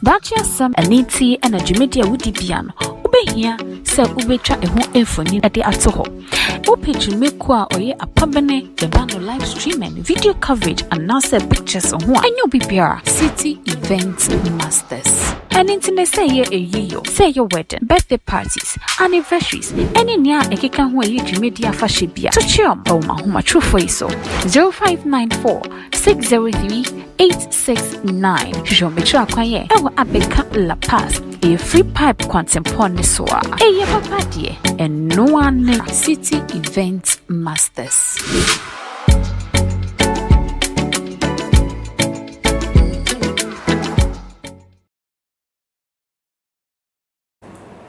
Bacha Sam Aniti and Agyapong Wudi Piano. Ube here, sell Ubetra a home infony at the Atoho. Opage Mekwa or ye a pabane, the band live streaming, video coverage, and now pictures on one. I know BPR City Event Masters. And internet say ye a year, say your wedding, birthday parties, anniversaries, any near a kikan who a media fashibia. To chum, oh my home, true for so 0594 603 869. Show me track quiet. Ewa abeka La Paz. A free pipe quantum soa. A papa dear, and no one City Event Masters.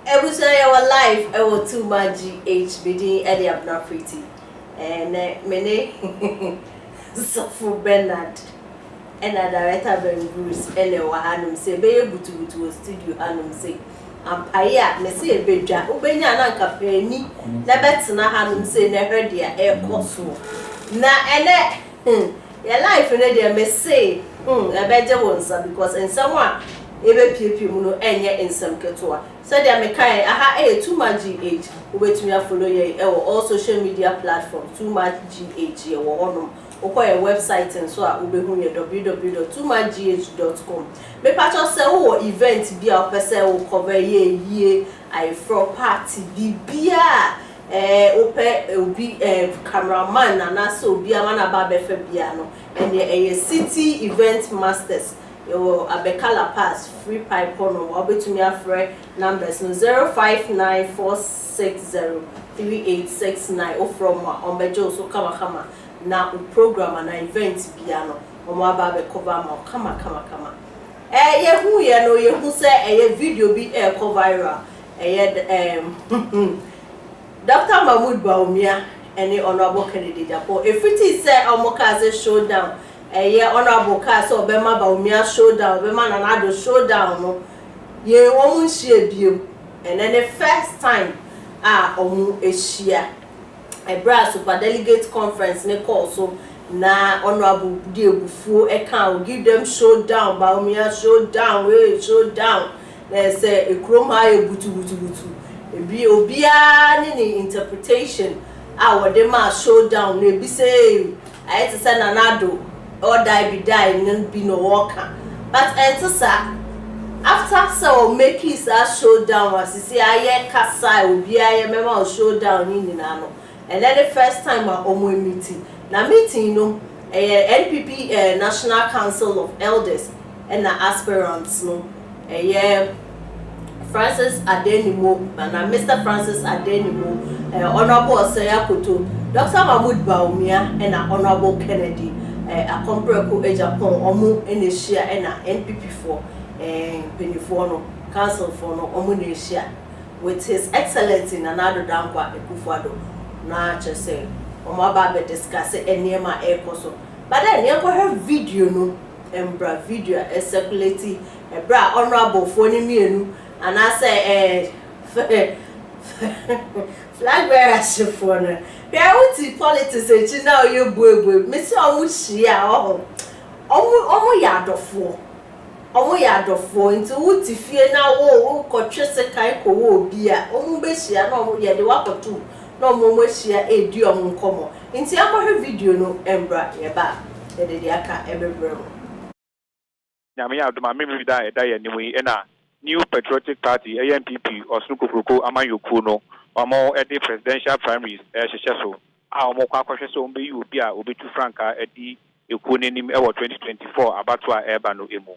I will say our life. I will too much GH bidding Eddie Afric and many Sofu Bernard. And a director Ben Bruce, and a Hanum say, be able to a studio Hanum say, Aya, me say a bedja, Ubenya and Uncle Penny, Nabetzana Hanum say, never dear air coso. Na and your life in a dear may say, a better one, because in someone, even people no any in some catua. So they may carry a too much GH, wait me a follow ye all social media platforms, too much GH or Okoye website and so ubehuye www.toomagh.com. Me patcho say wo event bi a opese wo cover ye I from party bibia obi cameraman and so obi amana ba befe bia no and the City Event Masters yo abekala pass free pipe no obetumi afre numbers no 0594603869 o from ombejo so kama na program and event piano omo aba be cover ma kama ye hu ye no ye hu say video bi cover viral Dr. Mahmoud Bawumia any honorable candidate Agyapong if it is say omokaze showdown honorable cast so Bema Bawumia showdown Bema Nanado showdown no ye omu hie biem and then the first time omu ehia a brass super delegate conference ne call so na honorable Diebufu can give them showdown Bawumia showdown showdown they say a chrome high butu be obia ni interpretation our dem showdown ne be say I to send anado or die be die no be no worker but enter after so make his showdown was see aye kasa obia aye mema showdown ni na no. And then the first time we meeting. Now meeting, NPP National Council of Elders and the aspirants, Francis Adenimo, and Mr. Francis Adenimo, Honorable Oseyakoto, Dr. Mahmoud Bawumia, and Honorable Kennedy, a Compreko Agyapong, Omu Enesia, and NPP for Penifono Council for no Omunesia, with His Excellency Nanado Dankwa Ekufuado. Na just say omo ba be discuss enema ekoso but then you have video no embra video circulate ebra honorable phone mienu and I say flag bearers for no there uti politics e now you buebu me say omo hia omo yadofo nti uti fie na wo kotwese kan ko wo bia omo be hia na omo ye de wakoto no momo hia edi omonkomo nti akọhwe video no embra yeba de aka ebebrem nyame ya adoma memi da ya niwi na New Patriotic Party ANPP Osunukokroko Amanyoku no omo edi presidential primaries hyehyɛ so a omo kwakɔhwe so ombe yi obi a obetu franka edi ekuo nenim ewo 2024 abato a eba no emu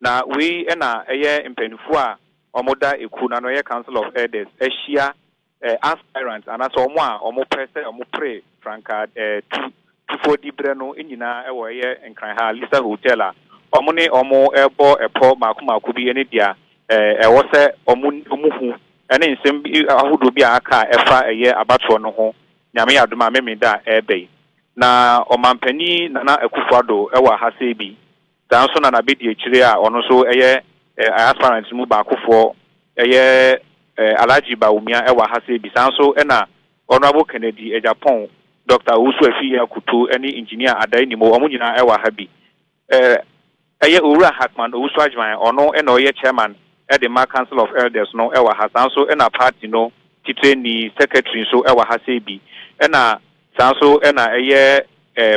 na we na mpanifo a omo da ekuo na no Council of Elders ahyia aspirants and as omo press omo pray franka 240 breno nyina ewo nkran Lisa Hotel a omo ne omo ebo epo makomaku bi ene dia ewo se omo hu ene nsem ahodo bi aka efa abato no ho nyame adoma meme da ebe na omampani na Ekufuado ewo hase bi dan so na bedi akire a ono so aspirants mu ba akofo Alaji Bawumia ewa hase bi sanso ena honorable Kennedy Agyapong Dr. Usu Efi Yakutu any engineer adai ni mo omo nyina ewa ha bi eye owura Hackman Owusu-Agyman ono e na oye chairman e the Mark Council of Elders no e wa ha sanso e na party no titreni secretary so e wa ha sebi e na sanso e na eye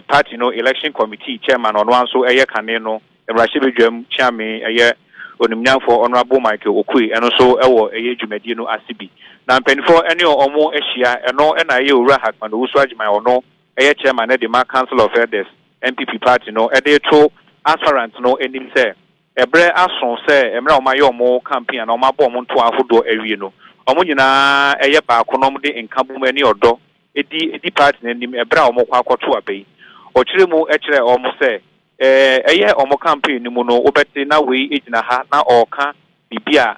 party no election committee chairman ono anso eye kane no Emrashibedwam chairman eye onimnyafo honorable Michael Okui eno so ewo eye dwumadi no asibi na mpenifo ene omo ehia eno na eye owura Hackman Owusu-Agyman ono eye chairman e the Mark Council of Elders MPP party no e dey to aspirant no enim say ebre ason say emra omaye omo campaign na omabo omo nto ahodo awie no omo nyina eye ba akonom de nkabom ani odo edi party na enim ebra omo kwa akoto abai o kire mu e kire omo say eye omo campaign ni mu no obete na we ejina ha na oka bibia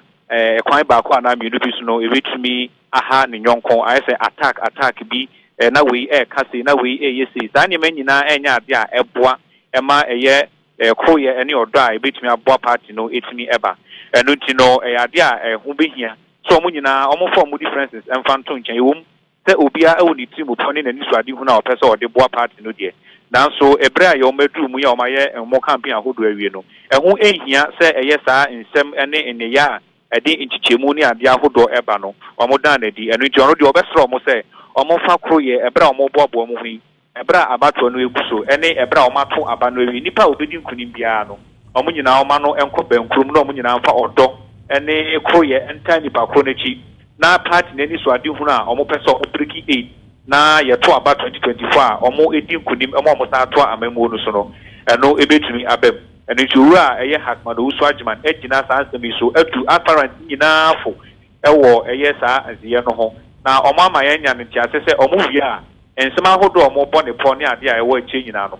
kwan ba ko na mienu bi so no ebetumi aha ne nyonkon aye say attack bi na we kase na we yesi zanye manyina enya ade a eboa ema eye kroye ene odo a ebetumi aboa party no etimi eba eno ti no ade a ho behia so omo nyina omo form differences emfanto nchen ewum se obia ewo ni team opone na nisuade hu na opese ode boa party no de nanso ebre a yo medu mu ya omaye mo campaign ahodo awie no eho ehia se eye saa nsem ene ya ede nchichemu ni ade ahodo eba no omo dan na di eno ti ono de obesro omo se omo fa kroye ebra omo boabo omo hu ebra abato no eguso ene ebra omo ato aba no ewi nipa obedi nkunim bia no omo nyina oma no enko bankrum no omo nyina fa odo ene kroye enta nipa kro nechi na party nani so ade hu na omo pese omo breki 8 na yeto aba 2024 omo edi nkunim omo sa ato amamu no so no eno ebetumi abem eno tiwura eye Hackman Owusu-Agyman ejina sa ansemi so atu apparent nyina fo ewo eye sa aziye no ho na omo ama yanya ne tiase se omo wi a ensem ahodo omo bone pon ne ade a ewo eche nyina no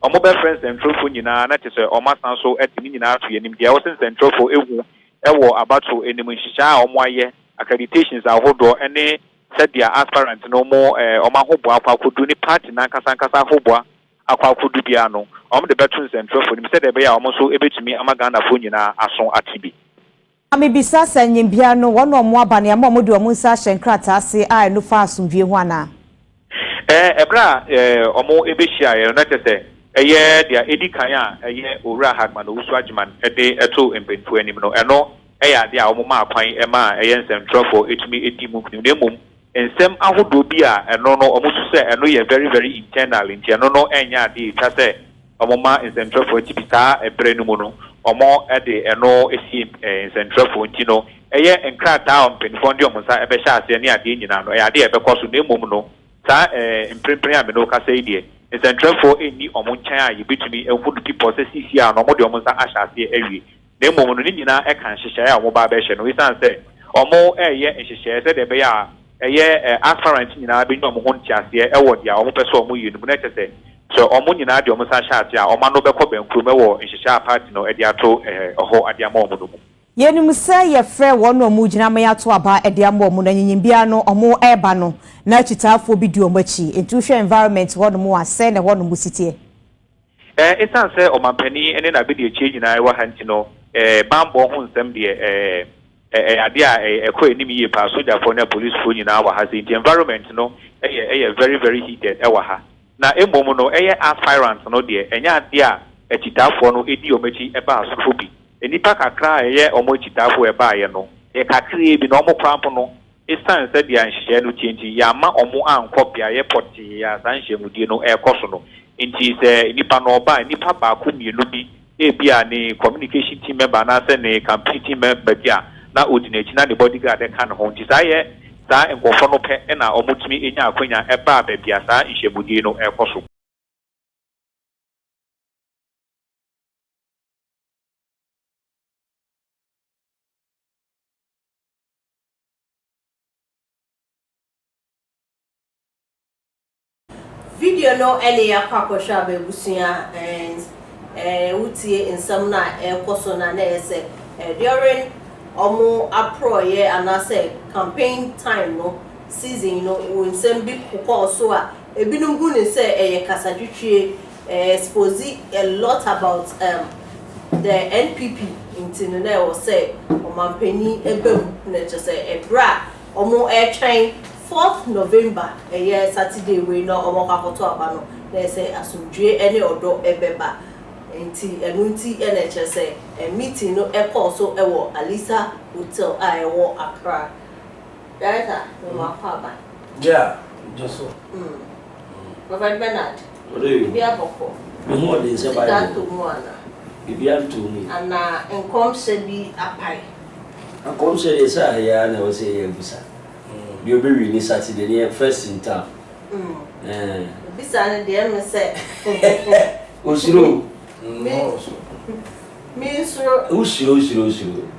omo be friends and trofo nyina na tese omo asan so etimi nyina ato yanim dia wo sen trofo ewo abato enim nhihia omo aye accreditations ahodo ene sadia aspirant no mo omo ahobo akwakodu ni party na nkasa ahobo akwakodu bia no omo de betun sen trofo nim se de be ya omo so ebetumi amagana fo nyina ason atibi amebisa sanyimbia no wono omo abane ama omo de omo nsa hyenkrata ase a no fa asomdwie ho ana ebra omo ebehia ye na tese eye dia edikan a eye owura Hackman Owusu-Agyman ede eto empentu anim no eno eya dia omo ma akwan ema eye nsem trofo etumi edimu kunim nemum ensem ahodo bi a eno no omo so se eno ye very very internal nti eno no enya ade ta se omo ma nsem trofo etibisa ebre no mu no omo ede eno esi central nti no eye enkrata mpenfo ndi omonsa ebe sha ase ne ade nyina no ade ebekoso na emom no sa mprempren a me no kasa ide central eni omo nkan a yebetumi ehudu people se sisi a no omo de omonsa asha ase awie na emom no ni nyina e kan hyehyɛ a omo ba be hye no isan se omo eye nhyehyɛ se de be ya eye aspirant nyina be nyi omo ho ntiase ewo dia omo pese omo yi no na kyese so omo nyina de omo sa shati a omo no bekọ bankrum ewo nhyehyɛ party no e de ato oho ade ama omo no mu yenum say ye frɛ wono omo gyina ma yato aba e de ama omo na nyimbia no omo eba no na chitafo bi di omo achi entu hwɛ environment wono mu asɛ na wono mu sitie isan se omampani ene na bi de achi nyina ewa hanti no bambo ho nsɛm de ade a ekɔ enim yie pa soldier for na police for nyina wa ha the environment no very very heated ewa ha na emom no aspirant no de enya ade a echitafo no edi omachi eba asofo bi enipa kakra omo echitafo eba ye no kakra bi no omo krampo no isan se dia nhye no tienti ya ma omo ankopia ye poti ya sanhye mudie no ekoso no enti se nipa no oba nipa ba ko mienu bi bia ni communication team member na se ni campaign team member bia na odinachi na the bodyguard e kan ho nti saye sa enkofo no pe na omutumi enya akwanya eba ba bia sa nhye no ekoso video no ene ya kwakosha bebusia and utie nsam na ekoso na ese during omo aproye anase campaign time no season no nsam bi kokoso a ebinum hu ne se kasadwetwe expose a lot about the NPP intino na o say omampani ebem na just ebra omo twen 4th November Saturday we no omo kakoto aba no na say asumdwe ene odo ebeba enti enunti NHS say a meeting no e call so e wo Alisa Hotel I wo Accra. Director, no ma Yeah, just so. Prophet Bernard. What do you? Be aboko. Me more than say by that to one. Be am to me. And enkom se bi apai. And come say this here na we say Busa. You be really Saturday near first in town. Bisa na de me say. Osiro. Me suro. Osiro.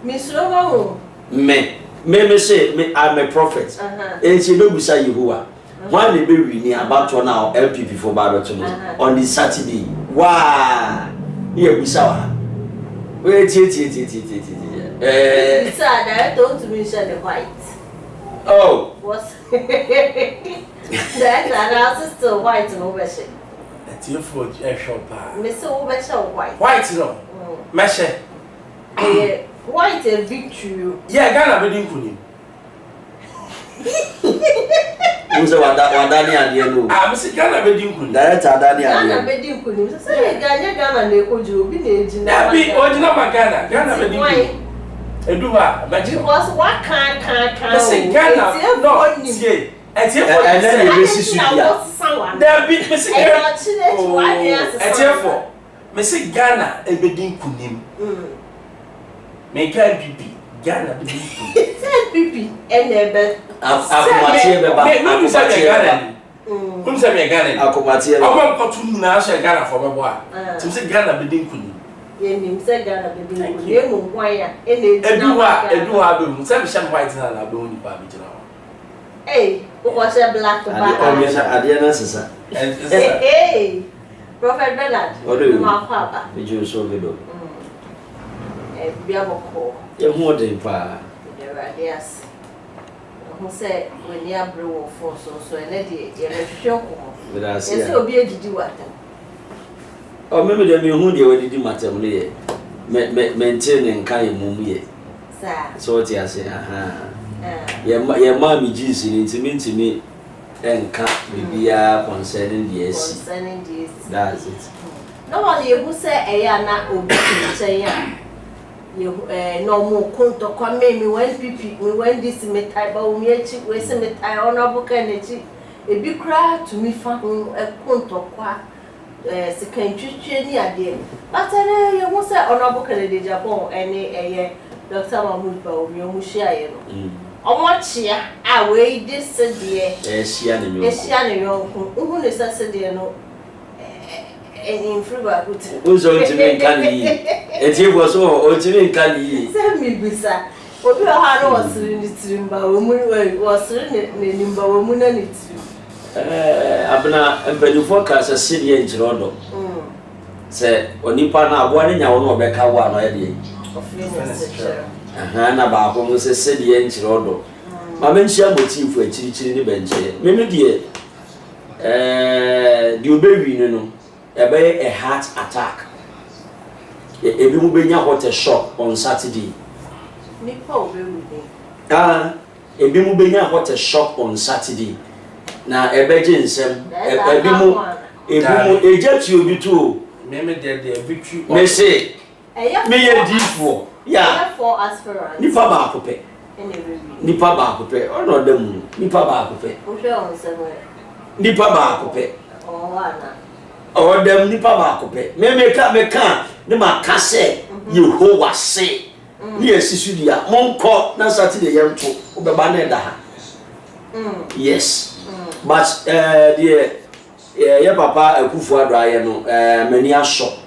Me suro ma Me say me I'm a prophet. And she be Busa Yehovah. One day be really about to now LPP for Bible on this Saturday. Wow. Here Busa. Wait. Bisa don't mention the white. Oh. What? That is still white no beshi. It's your food, shop. Miss Obeshi white. White no. Meshe. White a victory. Yeah, Ghana be din Musa wadani adienu. Musa Ghana be din kuni. Director adani adienu. Ghana be din kuni. Say Ghana na ekoju obi na ejina. Na bi ojina ma Ghana be din kuni. Eduwa, because what can say Ghana no tie. Etie for and then you see Sudia. There be me say Etie for me say Ghana e be din kunim. Me can pipi Ghana be din kunim. Say pipi enebe. Akomatie be ba. Me say Ghana. Kum say me Ghana. Akomatie. Omo kotu na so Ghana for me bo a. Tim say Ghana be din kunim. Yenim say Ghana be din kunim. Emu hwan ya ene Eduwa be mu say me sham white na la be oni pa be jina. Hey, what's a black to buy? Adiana sisa. Hey, Prophet Bernard. What do you? My papa. Did you so good? Be able to. You're more than pa. Yes. Who said when you are blue for so a lady, you're a shock. Yes, you'll be a do what? Oh, maybe they who they already do matter. Maintaining kind mummy. So what you say, your mommy Jesus into me and can't be concerning the concerning this. That's it. No one who say a yana obey you no more conto come me when people me when this metai Bawumia chief we say metai honorable Kennedy a big cry to me from a conto qua second ni ade but you who say honorable Kennedy Agyapong any Dr. Mahmoud Bawumia mu share you Omochia away this dear Asia ne yonku uhu ne sase de no in friba kuti uzo ntimi nkani eti boso o ntimi nkani se mi bisa obi ha no wasiri ni tirimba wo mu wasiri ne nimba wo mu na ne tirim abna empanifo ka sase de njiro do se onipa na abo ne nya wo no obeka wo ano ye de na ba ko mo se de njiro do ma menchia motifu achirichiri ni benche me de di obewi no a heart attack. Ebi mu benya hot shock on Saturday. Nipa obewi. Ebi mu benya hot shock on Saturday. Na ebeje nsem ebi mu ejati obi to. Me de victory. Me say me ye difo. Yeah. For aspirants. Nipa ba akopɛ. Nipa ba akopɛ. Ono dem nipa ba akopɛ. O hwe on semwe. Nipa ba akopɛ. Oh ana. Oh, them nipa ba akopɛ. Me ka ne ma ka sɛ Yehovah say. Ni esisu dia. Monko na Saturday yem to. Obeba na da ha. Yes. But your papa Akufo Addo no mani aso.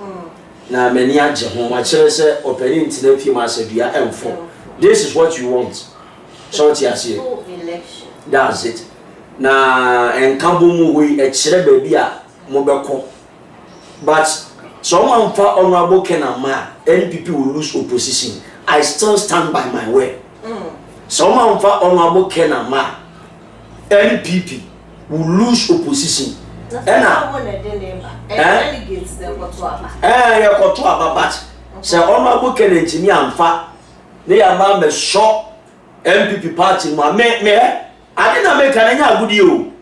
Na mani age ho ma kire sɛ opani ntina fi ma asadua emfo. This is what you want. So what you say? Election. That's it. Na enkambo mu wi kire ba bi a mo bɛkɔ. But someone for honorable Kenama, NPP will lose opposition. I still stand by my word. Someone for honorable Kenama, NPP will lose opposition. But say honorable Kennedy ni amfa. Ne yama me show NPP party ma me I didn't make an agudi o.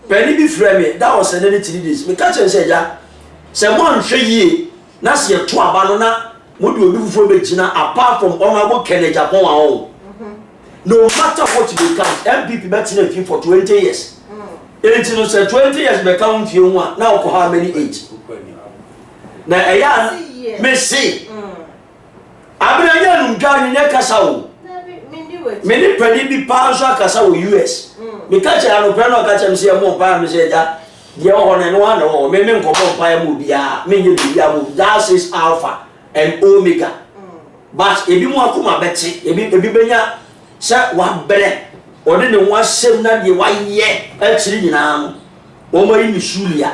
Penny be frame that was an 3 days. Me catch and say ja. Se mo nhwe yie na se ye to aba no na modi obi fufu be gina apart from honorable Kennedy Agyapong awon no matter what you become MPP be tina fi for 20 years it no say 20 years be count fi ho na o how many age na eya me see abiranya ndwa ni ne kasa o me ni pani bi pa so akasa o US me ka che ano pre no ka che me se mo pa me se ja de o hono no ana o me nkomo pa mu bia me nye bia mu that is alpha and omega but ebi mu akoma beti ebi benya se wa bere odi ne wa sem na de wa ye e chiri nyina mo wo ma yi sulia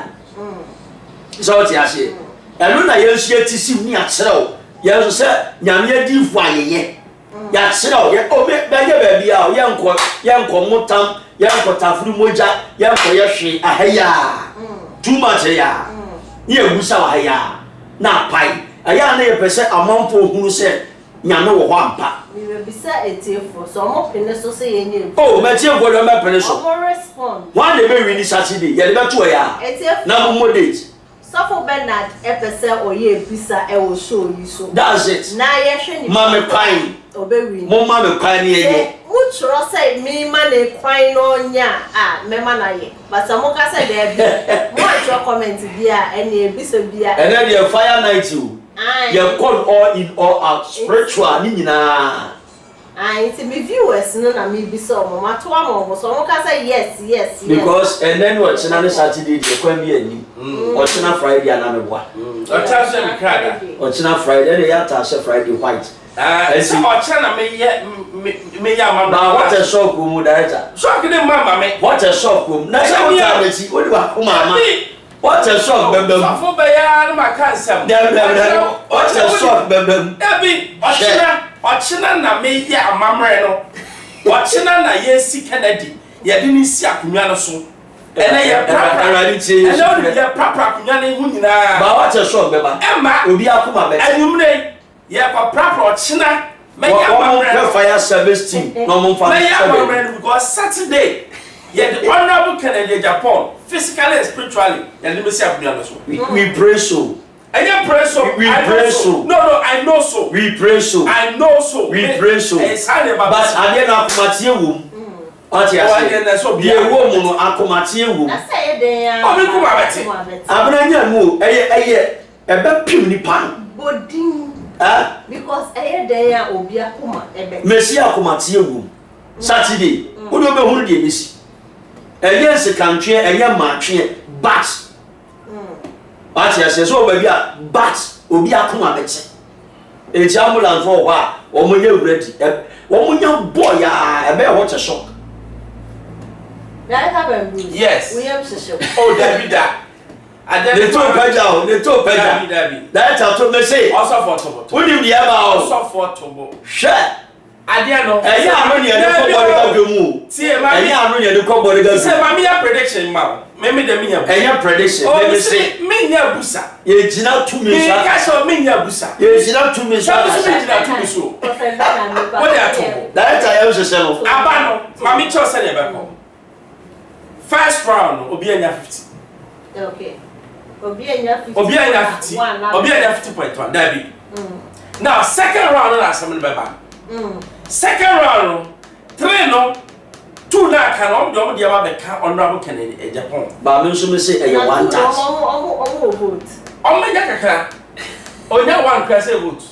so ti ase enu na ye nsu etisi ni akere o ye se nyame adi fu ayeye ya kere o ye o me beje ba bia o ye nko mutam ye nko tafuru moja ye nko ye hwe ahaya too much ya ye gusa wa haya na pai aya na ye pese amampo hunu se nyame wo ho ampa we be say etefo so mo pene so say ye nye oh ma tie go do ma pene so mo respond one dey be win Saturday ye dey beto ya etefo na mo date Safo Bernard epese oye bisa e wo show yi so that's it na ye hwe ni ma me kwan obewi mo ma me kwan ni ye mu churo say mi ma na kwan no nya me ma na ye but mo ka say there be mo a comment bia ene ebisa bia and then the fire night you you call all in all out spiritual ni nyina it's me viewers no na me bisa mo ma to am so mo ka say yes because and then what china Saturday the kwan bi ani or china Friday ana me boa o cha se me krada or china Friday dey ata se Friday white so o cha na me ya mama what a shock mu director shock ni mama me what a shock na say what a meti what do I mama what a shock bembem so for be ya na makansem what a shock bembem ebi o china na me ya amamre no o china na ye si Kennedy ye di ni si akunwa no so ene ye prapra ene ye prapra akunwa ne hu nyina ba what a shock beba obi akoma be anyumre ye kwa prapra o china me ya amamre fire service team no mo fa me ya amamre because Saturday ye the honorable Kennedy Agyapong physically and spiritually ye di me si akunwa no so we pray so and you pray so we pray so no I know so we pray so I know so we pray so but ade na akomatie wom ati ase ye wo mu no akomatie wom na say den ya obi kuma beti abranya mu eye ebe pim ni pan bodin because den ya obi akoma ebe mesi akomatie wom Saturday wo do be hunu de mesi eye se kantwe eye matwe but ati ase so ba bia but obi akoma beti enti ambulance for wa o mo nya ready o mo nya boy ya ebe ho che shock that happen yes we have to show oh David they told David that I told me say also for tobo who do the aba also for tobo share adia no eya anu ne de ko body ga mu tie ma eya anu ne de ko body ga say ma me ya prediction ma me de me nya eya prediction me say me nya busa ye gina to me me ka so me nya busa ye gina to me so me gina to me so what they are tobo that I am say no aba no ma me cho say e be ko first round obi anya 50 okay obi anya 50 obi anya 50.1 David now second round na asem be ba second round 3 no 2 na kan om de ma be ka honorable Kennedy Agyapong ba me so me say e one touch vote om me jakaka onya one person vote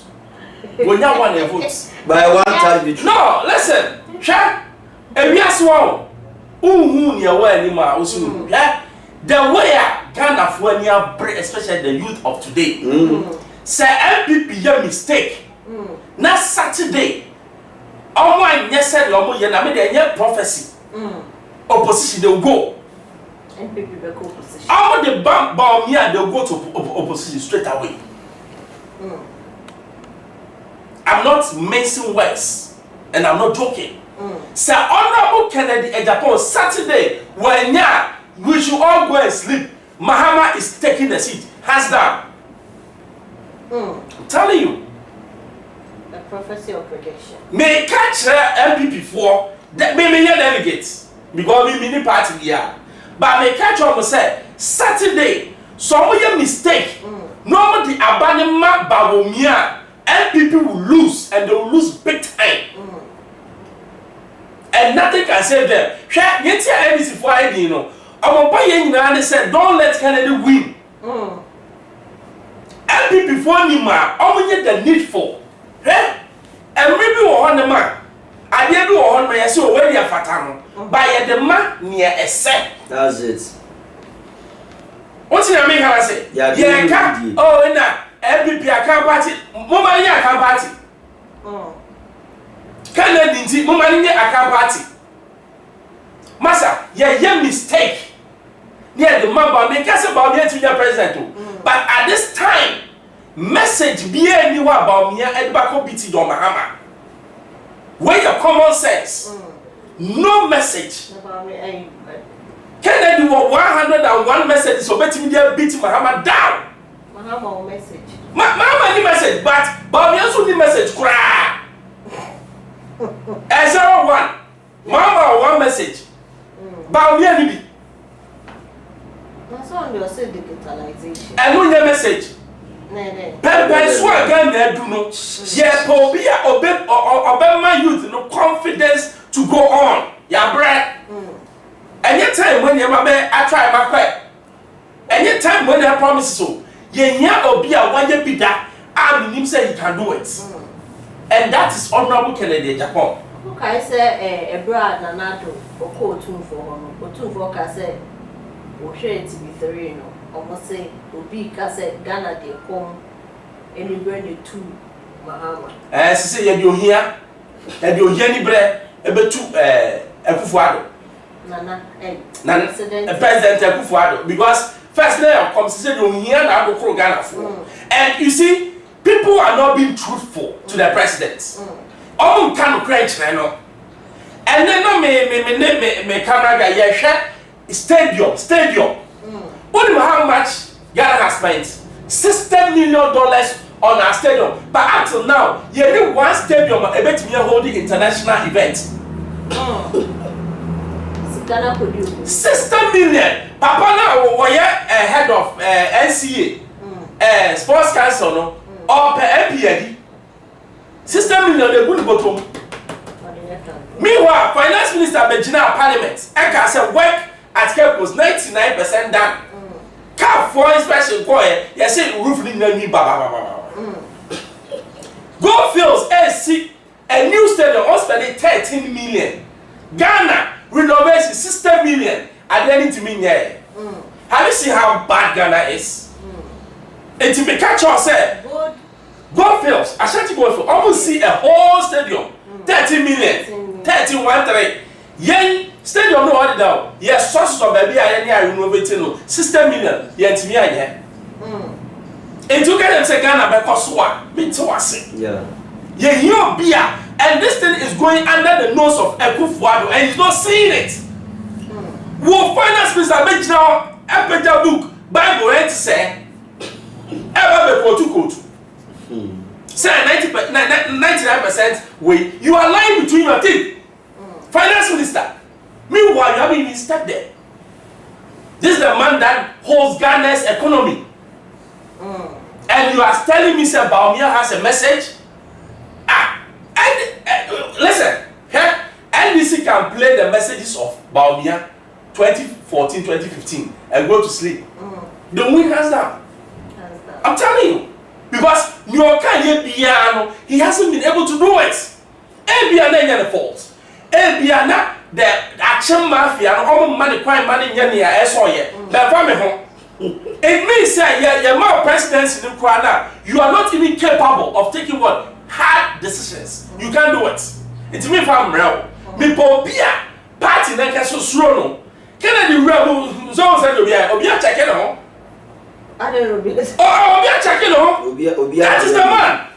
onya one vote by one touch between no listen sha ewiase wo uhu ne wa ni ma osu the way Ghana for any especially the youth of today say MPP your mistake na Saturday omo anya said omo ye na me dey anya prophecy opposition they go MPP be go opposition omo the Bawumia they go to opposition straight away I'm not mincing words and I'm not joking say honorable Kennedy Agyapong Saturday when we should all go and sleep. Mahama is taking the seat, hands down. I'm telling you. The prophecy of prediction. May catch MPP for that may delegates because we mini party here. But may catch on say Saturday, some of your mistake. Normally, Abanima Bawumia, NPP will lose, and they will lose big time. And nothing can save them. Get your NDC for ID, you know. I'm said, don't let Kennedy win. NPP for Nima, only the needful. And maybe on the man. I did do on my so where you are fatano. By the man near a set. That's it. What's your name? I say, yeah, oh, and that NPP I can't party. Mama, I can't party. Kennedy, Mama, I can't party. Massa, yeah, mistake. Yeah, the member make us about me to your president. But at this time, message be anyone about me and Bako BT Don Mahama. Where your common sense, no message. Kennedy was 101 messages, so Betty Media beat Mahama down. Mahama message. Mahama any message, but Bawumia also the message. Cry. 01. Mahama one message. Bawumia ni bi. That's on your say digitalization. And no message. Pepe so again they do no. Yeah, pobia obey youth no confidence to go on. Ya bread. Any time when you I try my quick. Any time when I promise so, ye obia one ye bida, and him say he can do it. And that is honorable Kennedy Agyapong. Okay, say a brad nanado or call tune for him, or tune for Cassette, or share it to be 3, almost say, will be Cassette, Ghana, de home, and you bring it to Mahama. As say, you hear, and you hear any bread, a bit too a kufuado. Nana, President Kufuado, because first now comes to say you hear that go Ghana for. And you see, people are not being truthful to their presidents. All kind of crunch, I know. And then me camera guy share stadium. What do you know how much Ghana has spent? $60 million on our stadium. But until now, you need one stadium a bit me holding international events. $60 million. Papa now we head of NCA, Sports Council, no, or per MPD. $60 million they good bottom. Meanwhile, Finance Minister Bejina Parliament, Eka said work at Cape was 99% done. Car for inspection, you say roof in the Goldfields AC, a new stadium, all spending 13 million. Ghana renovation 60 million. I didn't to mean yeah. Have you seen how bad Ghana is? And to be catch us say Goldfields, I shan't go for almost see a whole stadium. 30 million, 31 yen stadium no order down. Yes, sources of baby I renovating 60 million. Yen to me yeah. And to get them say Ghana because what? Me to say. Yeah. Yeah, you beer. And this thing is going under the nose of Kufuado and he's not seeing it. We'll finance Mr. Benjamin a book, Bible and say, ever before to say 99% way. You are lying between your teeth. Finance minister. Meanwhile, you haven't even stepped there. This is the man that holds Ghana's economy. And you are telling me that Bawumia has a message? Listen, NDC can play the messages of Bawumia 2014, 2015 and go to sleep. The win has down. I'm telling you. Because Nyoka he hasn't been able to do it. Ebiana the fault. Ebiana the action mafia and all money crime money yania esoye. The family home. It means that you're more presidency in Ukraine. You are not even capable of taking what? Hard decisions. You can't do it. It's me from real. Me pobia party na kaso suro no. Kennedy real so say obia check it no. I don't know. Obia check it no. That is the man.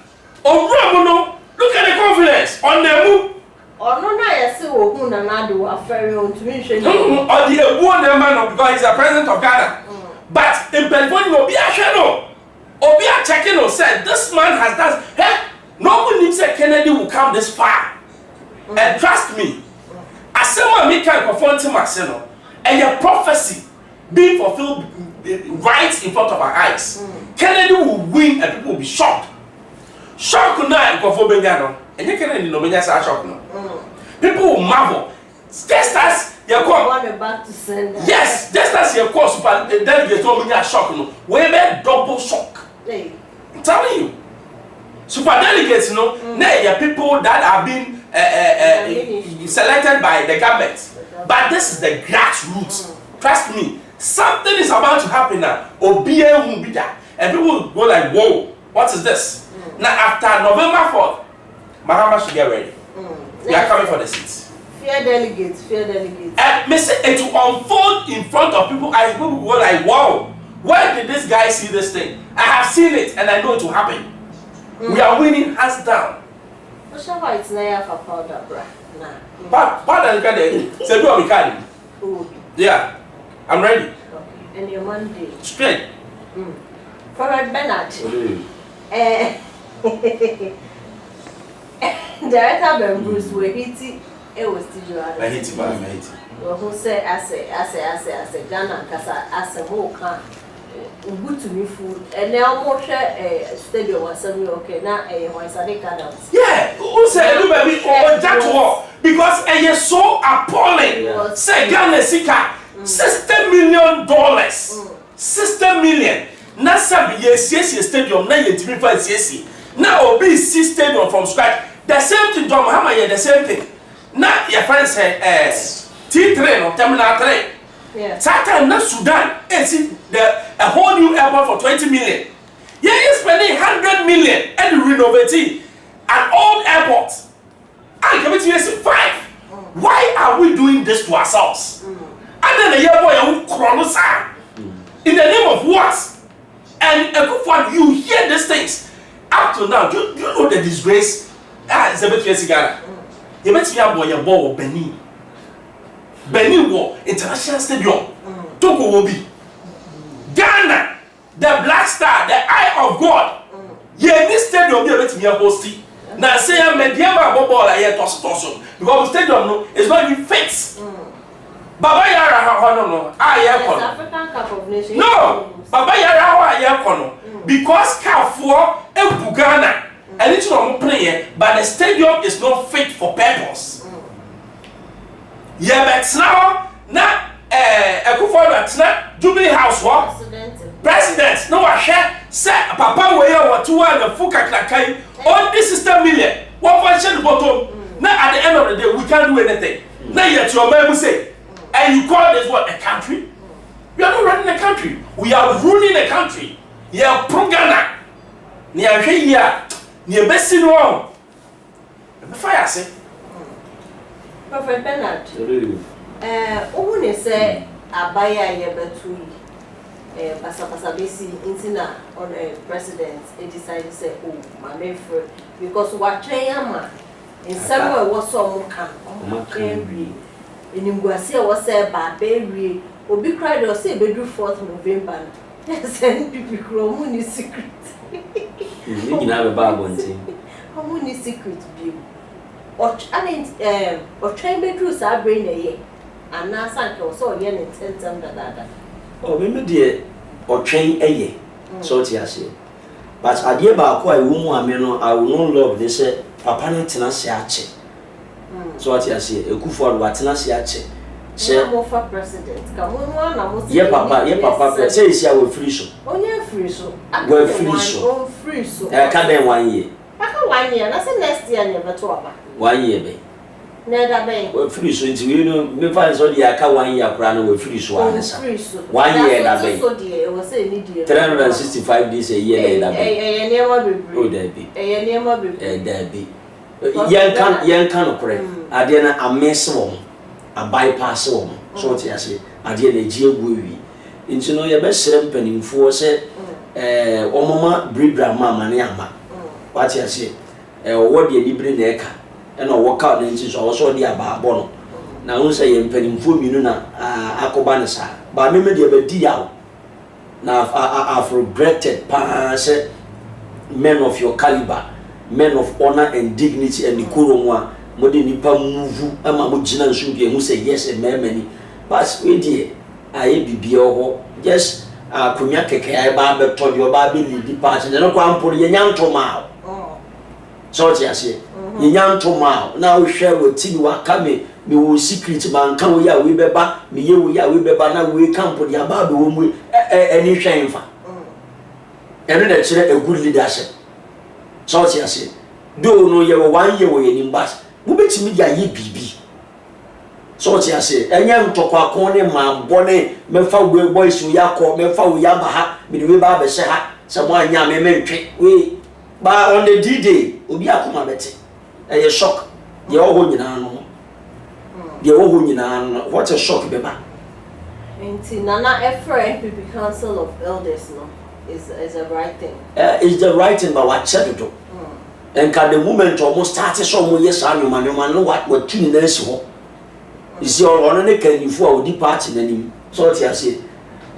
Obra no. Look at the confidence on the move. No na yesi ohun na na do afere on to me hwe. Or the ebu the man because he's a president of Ghana. But in Pennsylvania obia hwe no. Obia check it no said this man has done. Hey, no one needs a Kennedy will come this far. And trust me, as someone me can confront him and your prophecy being fulfilled right in front of our eyes. Kennedy will win and people will be shocked. Shock now, go for Bengano. And you Kennedy no many shock no. People will marvel. Just as you call back to send. Yes, just as you call super delegate told me a shock no. We be double shock. Hey. I'm telling you. Super delegates, now they are people that have been selected by the government. But this is the grassroots. Trust me, something is about to happen now. Obia will be there. And people will go like, whoa, what is this? Now after November 4th, Mahama should get ready. They are coming for the seats. Fear delegates, fear delegates. And it will unfold in front of people and people will go like, wow, where did this guy see this thing? I have seen it and I know it will happen. We are winning hands down. What's your white nail for powder, bruh? Powder, say do a card. Yeah, I'm ready. Okay. And your Monday. Straight. Prophet Bernard. Director Ben Bruce, we hit it. It was still your I hit it. Who say, I say, Ghana, Casa, who can. Good to me food, and now more stadium was something okay. Now, once I make adults. Yeah, who said, look at me, or that war because I is so appalling. Say, Ghana Sika, $60 million. $60 million. Now, Sabi, yes, stadium, now you three five yes. Now, Obi see stadium from scratch. The same thing, John Mahama, the same thing. Now, your friend said, T3 or Terminal 3. Yeah. Satan, not Sudan, it's a whole new airport for 20 million. Yeah, you're spending 100 million and renovating an old airport. And coming to US 5. Why are we doing this to ourselves? And then the year boy who chronos in the name of what? And you hear these things. Up to now, you know the disgrace. It's a bit Ghana. You bet me a boy of Benin. Benin War International Stadium. Togo will be. Ghana, the Black Star, the Eye of God. Yeah, this stadium here let me host. Now say I'm a diama ball here toss because the stadium is not even fixed. Baba Yara no. African Cup of Nations. No, Baba Yara because Carrefour and Ghana and it's not playing, but the stadium is not fit for purpose. Yeah, but now, Jubilee House, what? President, no, I share, say, Papa, where you are 200 Fuka, all this is 10 million. What function bottom? Now, at the end of the day, we can't do anything. Now, yet your man will say, and you call this what? A country? We are not running a country. We are ruling a country. You are pro Ghana. You are here. You are best in one. Fire, say. Prophet Bernard. Who say abaya yebetu pasa basi intina on a president decided to say oh my friend because what chayama in somewhere was some can every in Nguasia was say ba baby obi cried or say bedru 4th November send people from secret you have a bag one thing how secret view or train bedrooms are brain a year, and now Sanka was all yen in 10 times that. Oh, we made it or train a year, so it's but I dear about quite woman, I will not love this Papa Tenasiache. So what you say, a good for what Tenasiache. Say, for president, come on, yeah, Papa, say, I will free so. Only free so. We're free so. I can't 1 year. I can't 1 year, that's the next year never to 1 year, babe. Never bay. We're free so into you know, me find so the aka 1 year crown we're free so. 1 year that bay. So dear, was say need 365 days a year that bay. Never be. Oh, there be. Never be. There be. Yan can correct. I didn't a mess one, a bypass one. So what you say, I didn't a jail movie. Into no your best penny for said, Mama breed grandma maniama. What you say, what the libre necker, and I walk out and so also the abono. Now, say, and penny for me, Akobanasa, but maybe the deal. Now, I've regretted, said, men of your caliber, men of honor and dignity, and the Kurumwa, Modini Pamuvu, Amamujina Sugi, who say yes, and many. But we dear, I be just akunya keke ai ba be to de oba be lead party ne no kwa mpo ye nyanto ma so ti ase ye nyanto ma na wo hwe wo ti wa kame me wo secret man kan wo ya we beba me ye wo ya we beba na we campo de aba be wo mu eni hwen fa eno na kire a good leadership so ti ase do no ye wo 1 year wo ye nim bas wo betimi dia ye bibi so ti ase enye ntokwa kon ne ma bone me fa we boys wo yakọ me fa wo ya ba ha me de we ba be she ha se mo anya me mentwe we ba on the D-Day obi akoma beti eye shock ye wo nyina no ye wo nyina no what a shock be ba Inti Nana Efre NPP Council of Elders no is a right thing. Is the right thing but what said to and can the moment almost started so mo yes anu man no what tuni na si ho is your on ne kan nifu a odi party nanim so what you say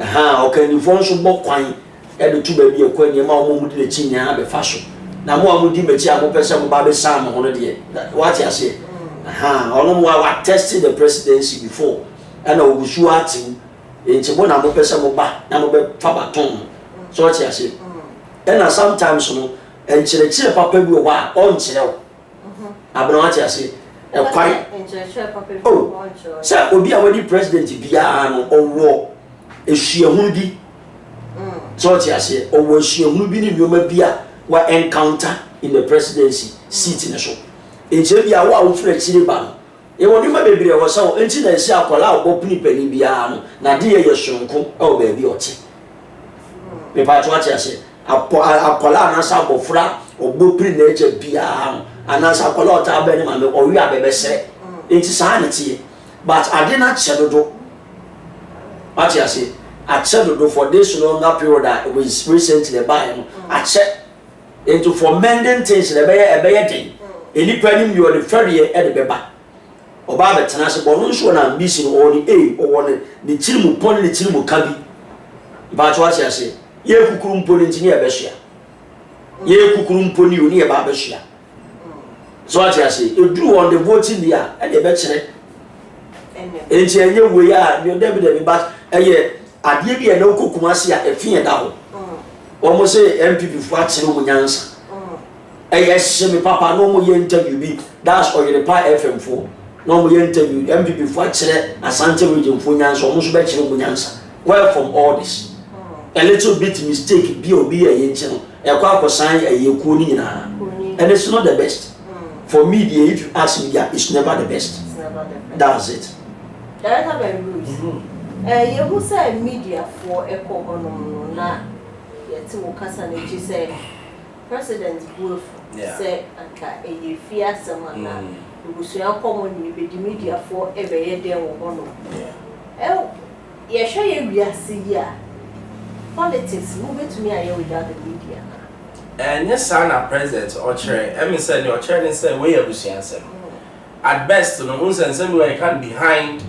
o kan nifu nso bo kwan e de tu ba bi e kwan ni ma o mo di chi nya be fa so na mo amudi mechi abo pese mo ba be sam ho no de what you say ono mo wa tested the presidency before and ogusu atim enti bo na mo pese mo ba na mo be fa baton so what you say and sometimes no and chere papa bi wa on chere wo abno what you say e kwai oh say obi a wadi president bia no owo ehua bi so what you say owo ehua bi ni nyoma bia wa encounter in the presidency seat in so enche bia wa wo fira chire ba no e woni ma bebre wo so enti na esi akola obopuni pani bia no na de ye sonko e o ba bi oche me pa to what you say akola na sa bofra obopuni na eje bia no anasa akola ota ba ni ma me o wi abebe sere enti sa na tie but ade na chedodo what you say a chedodo for this longer period that was recently by no a check into for mending things na be ye den eni pani mi o de fere e de beba oba be tena se bo no so na ambition o ni o won ni chirimu pon ni chirimu kabi ba to what you say ye kukuru mponi engineer be hia ye kukuru mponi oni e ba be hia so what you say you do on the voting there e de be kire enti enye we ya ni de be but eye ade bi e na okokuma se a efie da ho omo se MPP fu a kire mu nyansa eye hye me papa no mo ye interview bi that's or the pa FM fo no mo ye interview MPP fu a kire asante region fu nyansa omo so be kire mu nyansa where from all this a little bit mistake bi obi ye nche no e kwa akosan ye ku ni nyina and it's not the best for media if you ask me it's never the best that's it that have a rules you who say media for echo on na yeti wo kasa na ji say president Wolf say anka e fia semana ugusu ya common ni be di media for ebe ye den wo hono ye hwe ye wiase ya politics move to me aye without the media and yes na president or chair I mean say your chair say we abusu ansem at best no unsensem we can behind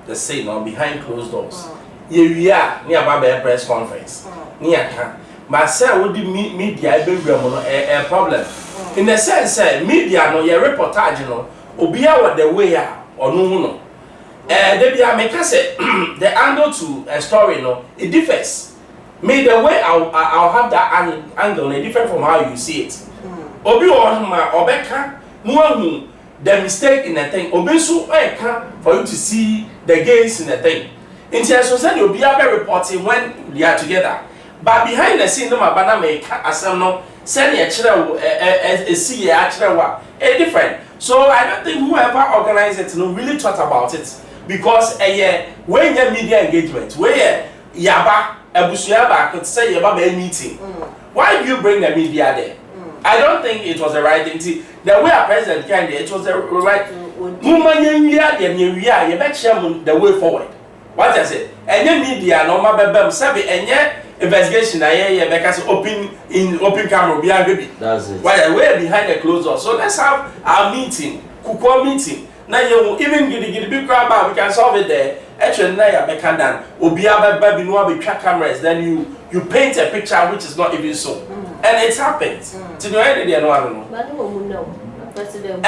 the scene or behind closed doors we are near Baba press conference near but say would the media be a problem in the sense say media no your reportage no obia what the way or no they be make say the angle to a story no it differs me the way I'll have that angle different from how you see it obi ma obeka no the mistake in a thing obi so for you to see the gains in a thing in so say you be reporting when they are together but behind the scene no mabana make asem no send a kire see ya kire wa different so I don't think whoever organized it no really thought about it because when your media engagement where yaba abusuaba could say yaba meeting why do you bring the media there I don't think it was the right thing to the way a president can it was the right the way forward what I say any media no ma bebem sabi enye investigation na ye because open camera be agree that's it why way behind the closed door so let's have our meeting kuko meeting na you even gidi big crowd we can solve it there actually na ya beka dan obi ababa bi no abetwa cameras then you paint a picture which is not even so and it happens to no any there no president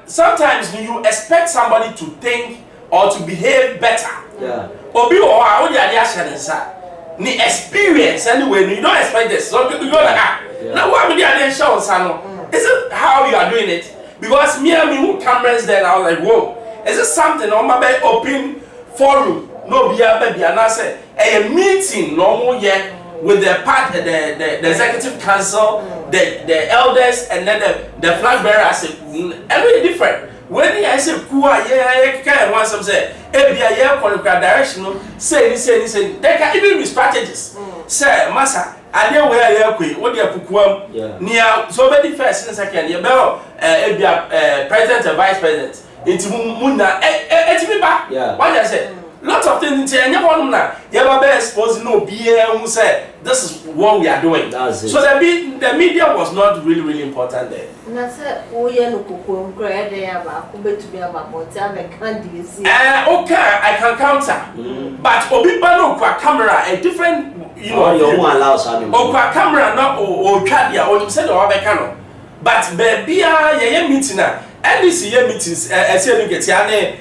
sometimes you expect somebody to think or to behave better Obi or how the idea sir. Ni experience anyway, you don't expect this. So you go like now what the idea show Sano? Is it how you are doing it? Because me and me who cameras there, I was like, whoa, is it something on my bed open forum? No be a baby and I say a meeting normal yet with the part the executive council, the elders and then the flag bearer. I said every different. When I say poor, yeah, can want some say, yeah, direction, say, there can even be strategies. Say, Massa, I know where you're quick, what you're cook near so many first and second, you know, president and vice president into Muna, yeah, what I said. Lots of things in your one now. You ever been exposed to no beer who said this is what we are doing. So the media was not really important there. Okay, I can counter. But Obibano kwa camera a different you know you won't allow some kwa camera not or chadia or you said or abekano. But baby a meeting now. And this year meetings I say you get yane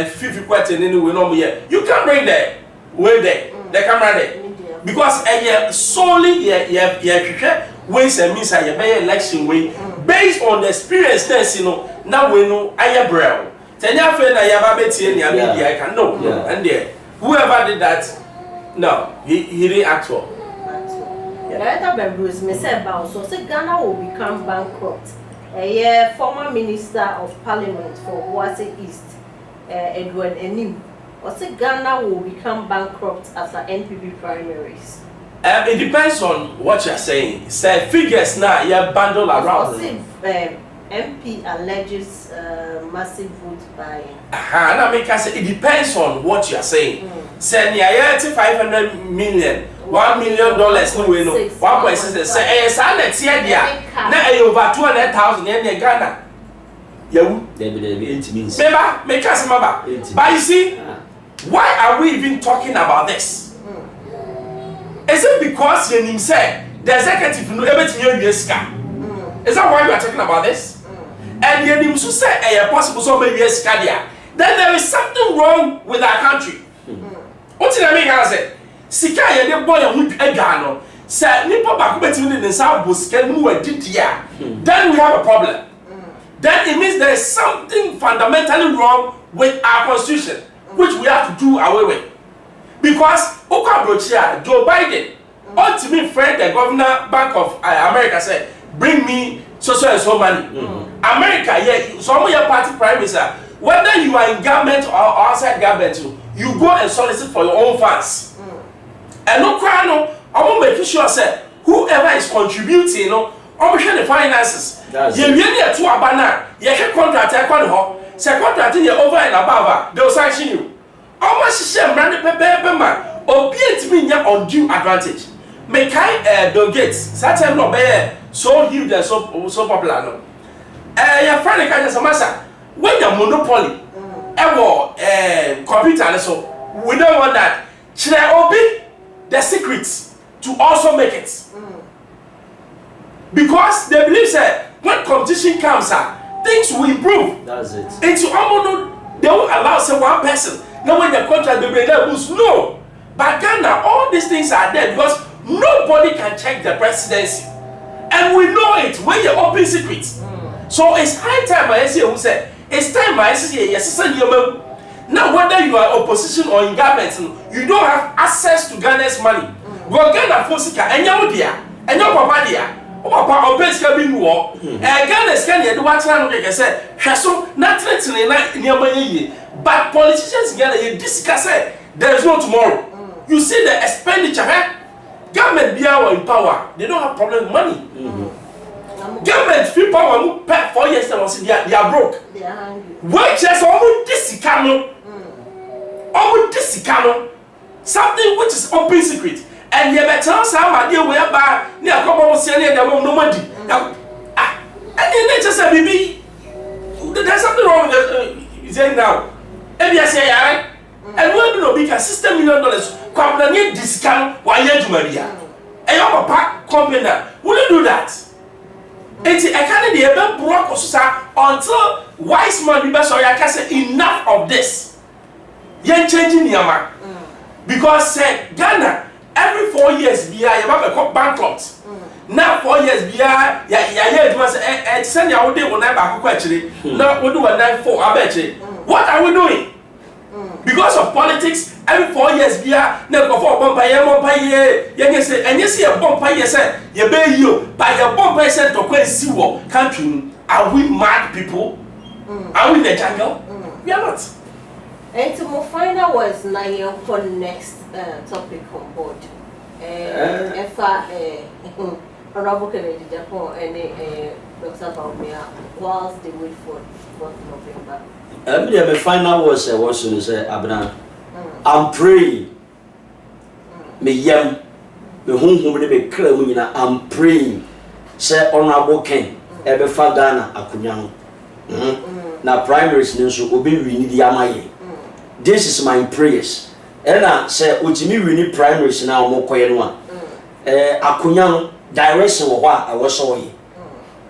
50 question anyway no here. You can bring the way there, the camera there. Because solely ways and means I be election way based on the experience test you know now we know I brow. Tenya fe na ya babeti any media I can know and there whoever did that no he didn't act well. Yeah, Bruce me say about so say Ghana will become bankrupt. A former minister of parliament for Boise East, Edward Enim, or say Ghana will become bankrupt after NPP primaries. It depends on what you're saying. Say figures now, you bundle around. MP alleges massive vote buying. Now make us say it depends on what you're saying. Say near 500 million. $1 million no we know 1.6 say sanet here dia na over 200,000 in Ghana you it means remember make us remember but you see why are we even talking about this is it because you say the executive no ebetime yeska is that why we are talking about this and you nim so say possible so maybe yeska dia then there is something wrong with our country what did I mean I say Sika ye de boy hu edwa no se nipa ba ko betimi ne nsa bo sika mu adidia then we have a problem then it means there is something fundamentally wrong with our constitution which we have to do away with because Okabrochia Joe Biden ultimately friend the governor bank of America said bring me so and so money America yeah some of your party prime minister whether you are in government or outside government you go and solicit for your own funds. And no crime, no, I'm making sure say whoever is contributing, no, I'm sure the finances. You really are too abana. You can contract a contract. Say contracting you over and above, they'll sanction you. How much share money per man? Or be it mean your undue advantage. Make I Bill Gates, such a no bear so huge and so popular. No, your friend can just massa when your monopoly, computer and so we don't want that. Should I obey? The secrets to also make it because they believe that when competition comes things will improve. That's it. Into they won't allow say one person now when the contract they bring no but Ghana all these things are there because nobody can check the presidency and we know it when you open secrets so it's high time I say who said it's time I say yes now whether you are opposition or in government you don't have access to Ghana's money. Go Ghana Fosika and Yamudia and your papa dia. Oh papa obesika bi nuo. Ghana's can you do what I say? Shaso not threatening like but politicians in Ghana discuss it. There is no tomorrow. You see the expenditure, government be our in power. They don't have problem with money. Government feel power 4 years they are broke. They are hungry. Why just almost this something which is open secret and you better tell some idea where by near couple of there won't no money and then just say baby there's something wrong with you saying now and you say and we will be $60 million come need discount while you're to Maria and your papa company will you do that it's a kind of the event broke until wise man be best or I can say enough of this. You're changing your man. Because Ghana, every 4 years, you have a bankrupt. Now 4 years, send your day when I back actually. Now we do a 9-4, I bet you. What are we doing? Because of politics, every 4 years, never for Bompire, you say, and you see a Bompire said, you pay you, by your Bompire said to quit see what country. Are we mad people? Are we in the jungle? We are not. And to my final words, now you for next topic on board. If Honorable Kennedy Agyapong and Dr. Bawumia, whilst they wait for 4th November. My final words was to say, Abna, I'm praying. Me young, me home, me clear, I'm praying. Say Honorable Ken, ebe fa Ghana akunyang. Na primaries nso obi wini di amaye. This is my prayers. Ena say otimi wini primaries na omokoye no a. Akunyang direction wo a wo so ye.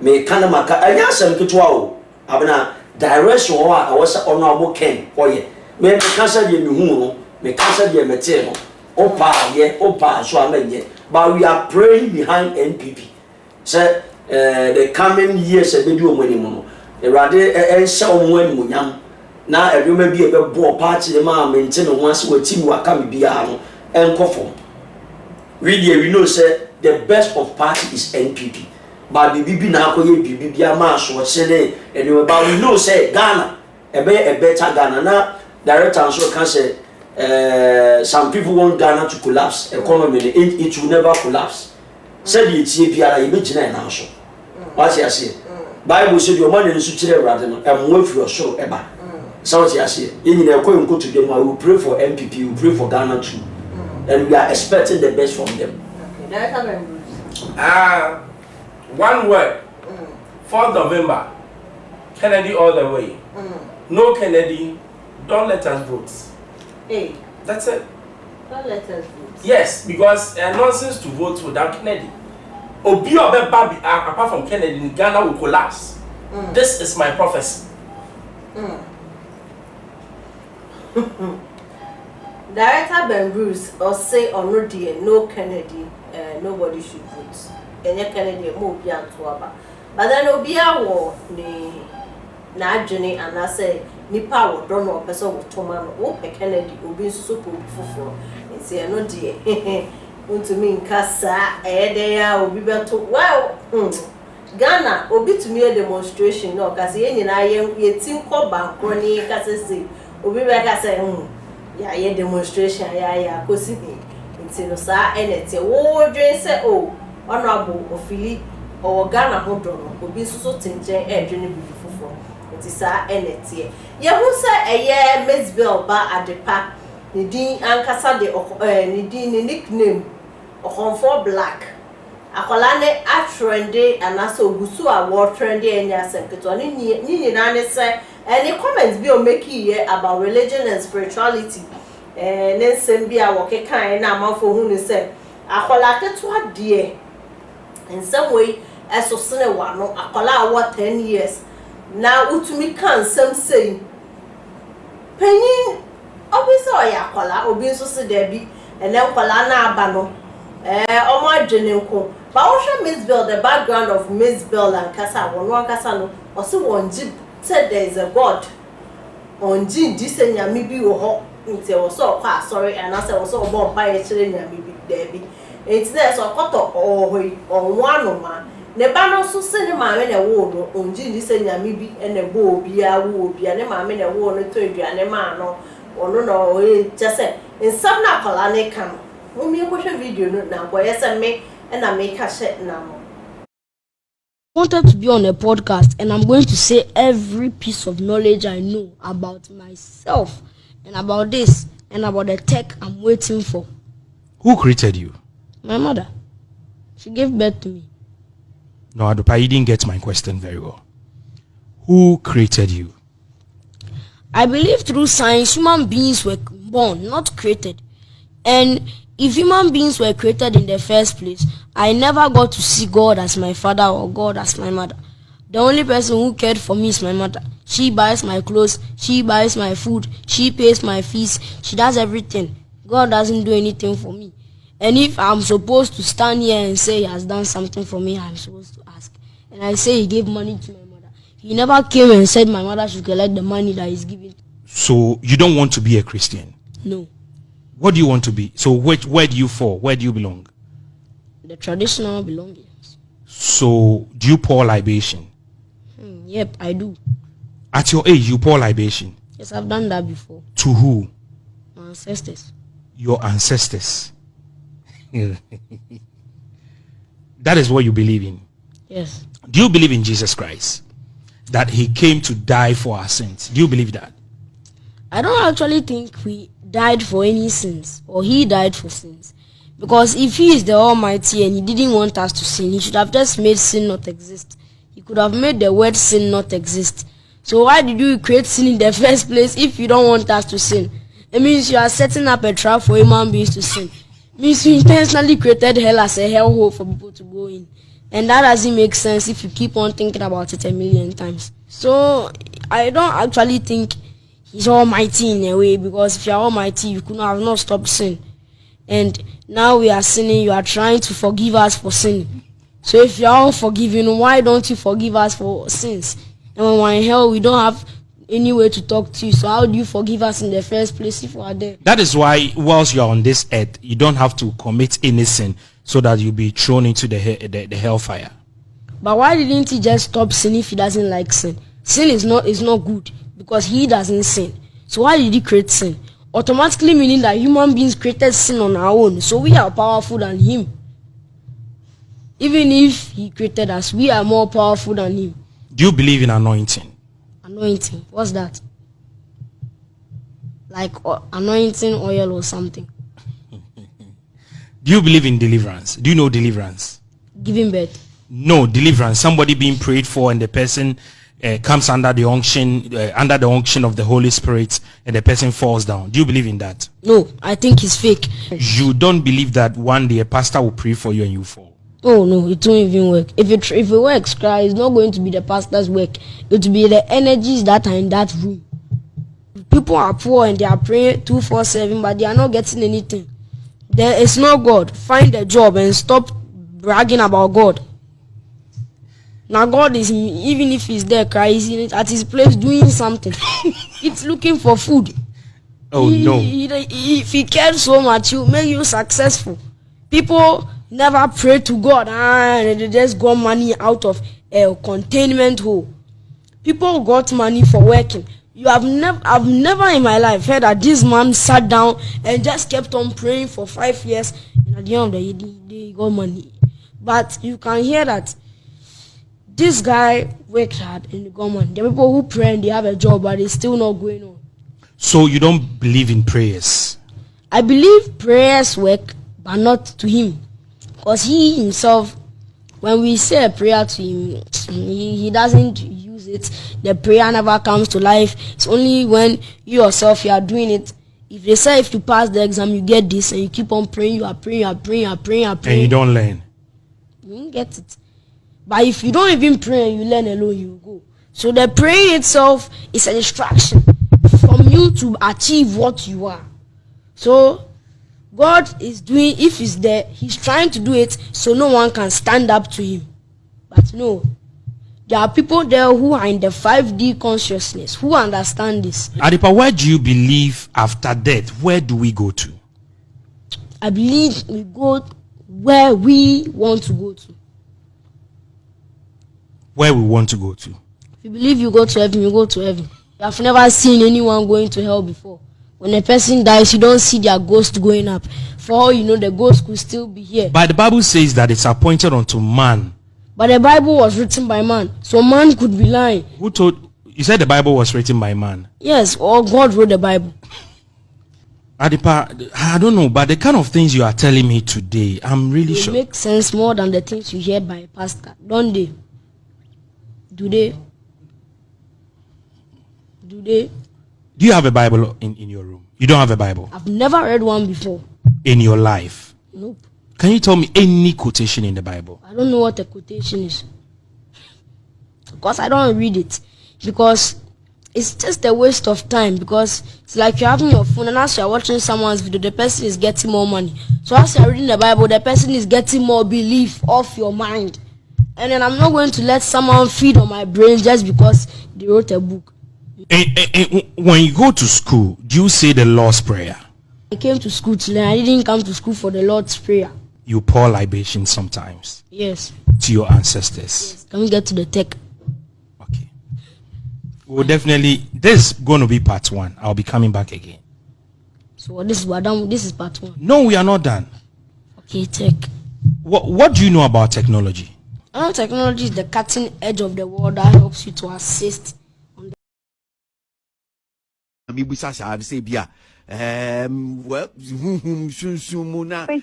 Me kana maka anya asem ketwa o. Abena direction wo a wo se Honorable Ken oye. Me kansa de mi hu no, me kansa de mete no. Opa so amanye. But we are praying behind NPP. Say the coming years a bit money mono. Rather and show when munyam. Now a woman be a ball party the man maintain once with team will come be and conform. We know say the best of party is NPP. But the BB now be a mass or say and we know say Ghana a better Ghana now director so can say some people want Ghana to collapse economy it will never collapse. Said the TPR imagine now so. What you say? Bible said your money is to rather and wait for your show ever. So what you say? In the going go to them, I will pray for MPP, we pray for Ghana too. And we are expecting the best from them. Okay, 1 word. 4th November. Kennedy all the way. No Kennedy, don't let us vote. Hey. That's it. Don't let us vote. Yes, because nonsense to vote without Kennedy. Obi Baby, apart from Kennedy, Ghana will collapse. This is my prophecy. Director Ben Bruce or say or no dear, no Kennedy, nobody should vote. And yet Kennedy more be to But then Obia war na Jenny and I say nipa wo don't know person with Toman or Kennedy will be so for and say no dear. To me Kasa there will be better. Well, Ghana obi to me a demonstration no because ye team called bank running say obi be say yeah demonstration yeah kosi bi nti no sa enete wo dwen say oh honorable ofili or Ghana ho do no obi so tinje dwen bi fofo nti sa enete ye hu say eye Mezbel ba adepa ni din ankasa de ni din ni nickname Okonfo Black akola ne a trendy anaso gusu a war trendy enya seketo ni na ne say any comments be o make here about religion and spirituality ne nsem bi a woke kan na amafo hu ne say akola keto ade in some way eso sene wa no akola a what 10 years na utumi kan nsem say penyin obisi o ya akola obi nso se da bi ene akola na aba no omo adwene nko ba wo hwe Mezbel the background of Mezbel and Kasa won Kasa no o se won ji said there is a God on ji dise nyame bi wo ho nti wo so kwa sorry and I say wo so bo mpa ye kire nyame bi da bi enti na so koto ohoi onwa no ma ne ba no so se ne maame na wo no on ji dise nyame bi ene bo obi a wo obi a ne maame na wo no to aduane ma no ono no o just in some na kola ne kan we watch a video now boy me and I make a shit now. Wanted to be on a podcast and I'm going to say every piece of knowledge I know about myself and about this and about the tech I'm waiting for. Who created you? My mother. She gave birth to me. No, Adupa, you didn't get my question very well. Who created you? I believe through science human beings were born, not created. And if human beings were created in the first place, I never got to see God as my father or God as my mother. The only person who cared for me is my mother. She buys my clothes, she buys my food, she pays my fees, she does everything. God doesn't do anything for me. And if I'm supposed to stand here and say he has done something for me, I'm supposed to ask. And I say he gave money to my mother. He never came and said my mother should collect the money that he's giving. So you don't want to be a Christian? No. What do you want to be? So where do you fall? Where do you belong? The traditional belongings. So do you pour libation? Yep, I do. At your age, you pour libation? Yes, I've done that before. To who? My ancestors. Your ancestors. That is what you believe in? Yes. Do you believe in Jesus Christ? That he came to die for our sins? Do you believe that? I don't actually think he died for any sins, or he died for sins. Because if he is the Almighty and he didn't want us to sin, he should have just made sin not exist. He could have made the word sin not exist. So why did you create sin in the first place if you don't want us to sin? It means you are setting up a trap for human beings to sin. It means you intentionally created hell as a hellhole for people to go in. And that doesn't make sense if you keep on thinking about it a million times. So I don't actually think he's almighty in a way, because if you're almighty, you could have not stopped sin. And now we are sinning, you are trying to forgive us for sinning. So if you are all forgiven, why don't you forgive us for sins? And when we're in hell, we don't have any way to talk to you. So how do you forgive us in the first place if we are there? That is why whilst you're on this earth, you don't have to commit any sin so that you'll be thrown into the hellfire. But why didn't he just stop sin if he doesn't like sin? Sin is not good because he doesn't sin. So why did he create sin? Automatically meaning that human beings created sin on our own. So we are powerful than him. Even if he created us, we are more powerful than him. Do you believe in anointing? Anointing? What's that? Like anointing oil or something? Do you believe in deliverance? Do you know deliverance? Giving birth? No, deliverance. Somebody being prayed for and the person comes under the unction of the Holy Spirit and the person falls down. Do you believe in that? No, I think it's fake. You don't believe that one day a pastor will pray for you and you fall? Oh no, it won't even work. If it works, it's not going to be the pastor's work. It will be the energies that are in that room. People are poor and they are praying 247, but they are not getting anything. There is no God. Find a job and stop bragging about God. Now God is, even if he's there, he's at his place doing something. It's looking for food. Oh no. If he cared so much, he'll make you successful. People never pray to God and they just got money out of a containment hole. People got money for working. I've never in my life heard that this man sat down and just kept on praying for 5 years and at the end of the day he got money. But you can hear that this guy worked hard and got money. There are people who pray and they have a job but it's still not going on. So you don't believe in prayers? I believe prayers work, but not to him. Because he himself, when we say a prayer to him, he doesn't use it. The prayer never comes to life. It's only when you yourself, you are doing it. If they say if you pass the exam, you get this, and you keep on praying, you are praying. And you don't learn. You won't get it. But if you don't even pray and you learn alone, you will go. So the praying itself is a distraction from you to achieve what you are. So God is doing, if he's there, he's trying to do it so no one can stand up to him. But no, there are people there who are in the 5D consciousness, who understand this. Adipa, where do you believe after death? Where do we go to? I believe we go where we want to go to. Where we want to go to? If you believe you go to heaven, you go to heaven. You have never seen anyone going to hell before. When a person dies, you don't see their ghost going up. For all you know, the ghost could still be here. But the Bible says that it's appointed unto man. But the Bible was written by man, so man could be lying. Who told you? Said the Bible was written by man? Yes, or God wrote the Bible. Adipa, I don't know, but the kind of things you are telling me today, I'm really sure. They make sense more than the things you hear by a pastor, don't they? Do they? Do you have a Bible in your room? You don't have a Bible? I've never read one before. In your life? Nope. Can you tell me any quotation in the Bible? I don't know what a quotation is. Because I don't read it. Because it's just a waste of time, because it's like you're having your phone and as you're watching someone's video, the person is getting more money. So as you're reading the Bible, the person is getting more belief off your mind. And then I'm not going to let someone feed on my brain just because they wrote a book. When you go to school, do you say the Lord's Prayer? I came to school to learn. I didn't come to school for the Lord's Prayer. You pour libation sometimes? Yes. To your ancestors? Yes. Can we get to the tech? Okay. Well, definitely, this is going to be part 1. I'll be coming back again. So this is part 1. No, we are not done. Okay, tech. What do you know about technology? Technology is the cutting edge of the world that helps you to assist on the well,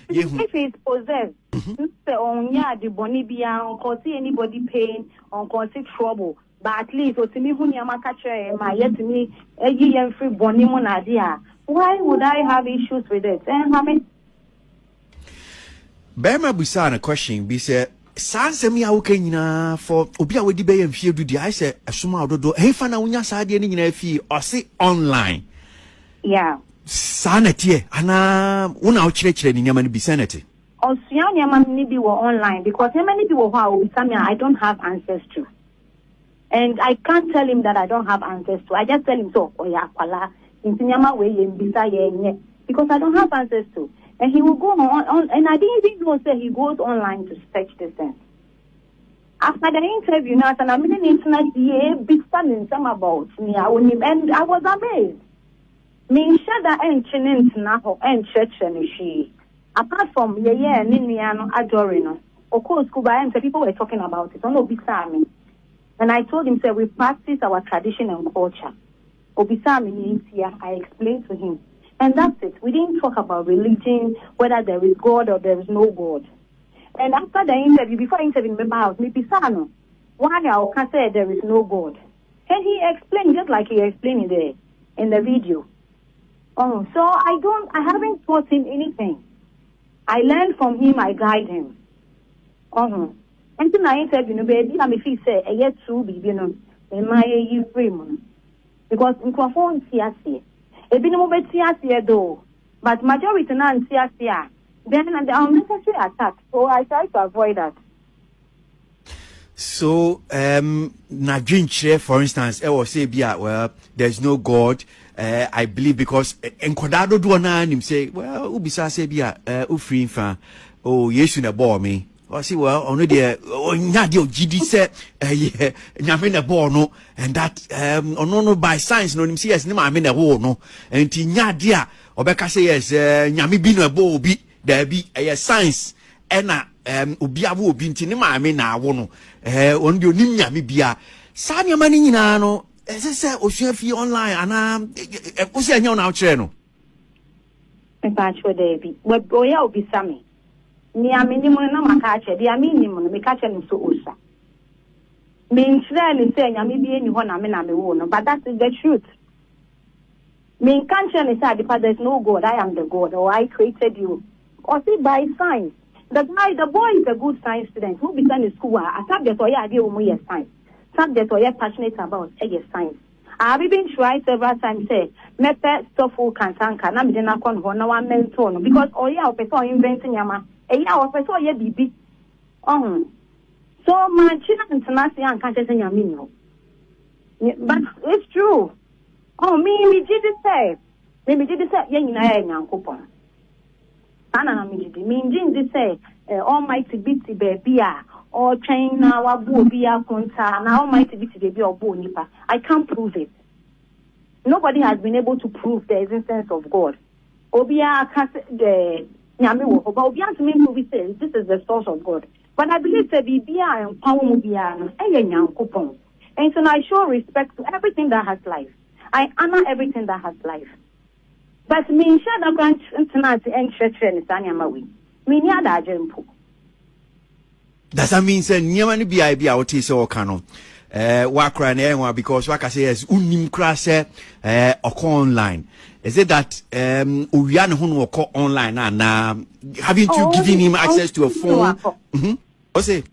if it's possessed, the bonibia on cause anybody pain, on cause trouble, but at least to me who catcher my yet to me a year free bonimon idea. Why would I have issues with it? And how many Bema Busan a question be said Sansemi Aukena for Obia would be and fear do the I say a suma do hey fana unya sadi any fee or say online. Yeah. Sanity, Anna, una church in Yaman be sanity. Australia maybe were online because how many people who I don't have answers to. And I can't tell him that I don't have answers to. I just tell him so, oh yeah, Pala, in Tinyama way in Bisaya, because I don't have answers to. And he will go on and I didn't even know say he goes online to search this thing. After the interview, now and I'm in the internet, yeah, big fun in some about me. And I was amazed. Me shada enchinin naho and church and she. Apart from yeah, Niniano adoring. Of course, Kuba and people were talking about it. On Obisami. And I told him, say, we practice our tradition and culture. Obisami is here. I explained to him. And that's it. We didn't talk about religion, whether there is God or there is no God. And after the interview, before interviewing my house, me pisano, why I can say there is no God. And he explained just like he explained in the video. Oh, so I haven't taught him anything. I learned from him, I guide him. And then I interview, baby, I'm if he say, I get to be, in my free money. Because in Kwafon, see, but majority now then the unnecessary attack. So I try to avoid that. So na dream share for instance I will say well there's no God I believe because enkodado do na him say well ubisa say bia free fa oh yesu na ball me or say well ono de nya de ogidi say nyame na ball no and that ono no by science no him say yes ni ma me na wo no enti nya de a obeka say yes nyame bi na ball bi da bi science ena obi awo obi nti ni ma me na wo no on de onim nyame bia sa nya mani nyina no say osua fi online ana o say nya na kire no e pa cho de bi we boya obi sami ni ameni mo na maka kire de ameni mo no me ka kire no so osa me nchira ni say nyame bi eni ho na me wo no but that is the truth. Me can't say there's no God, I am the God, or I created you. Or see by science. The boy is a good science student who began in school. A subject or yeah, science. Subject or yeah, passionate about science. I have even tried several times say, mepe stuff who can sanka, na me dena kon ho na one mentor no because oh yeah, person inventing yama. Yeah, or person yeah bibi. So my children international and can't say yami no. But it's true. Oh, me did say, yeah, you know, coupon. Anna, me did say, Almighty Bitty baby, or China, or Bobia, Conta, now Almighty Bitty baby or Bonipa. I can't prove it. Nobody has been able to prove the existence of God. Obia can't the Yami, but Obia to me, we say this is the source of God. But I believe the Bibia and Pawumia, and young coupon. And so I show respect to everything that has life. I honor everything that has life. But me share the branch internet and church and Sanya Mawi. Me near that jump. Does that mean say nyama ni bi out is all canon? Wakra na because waka say yes unim krase online. Is it that Uyan Hun call online and haven't you given him access to a phone? What's it?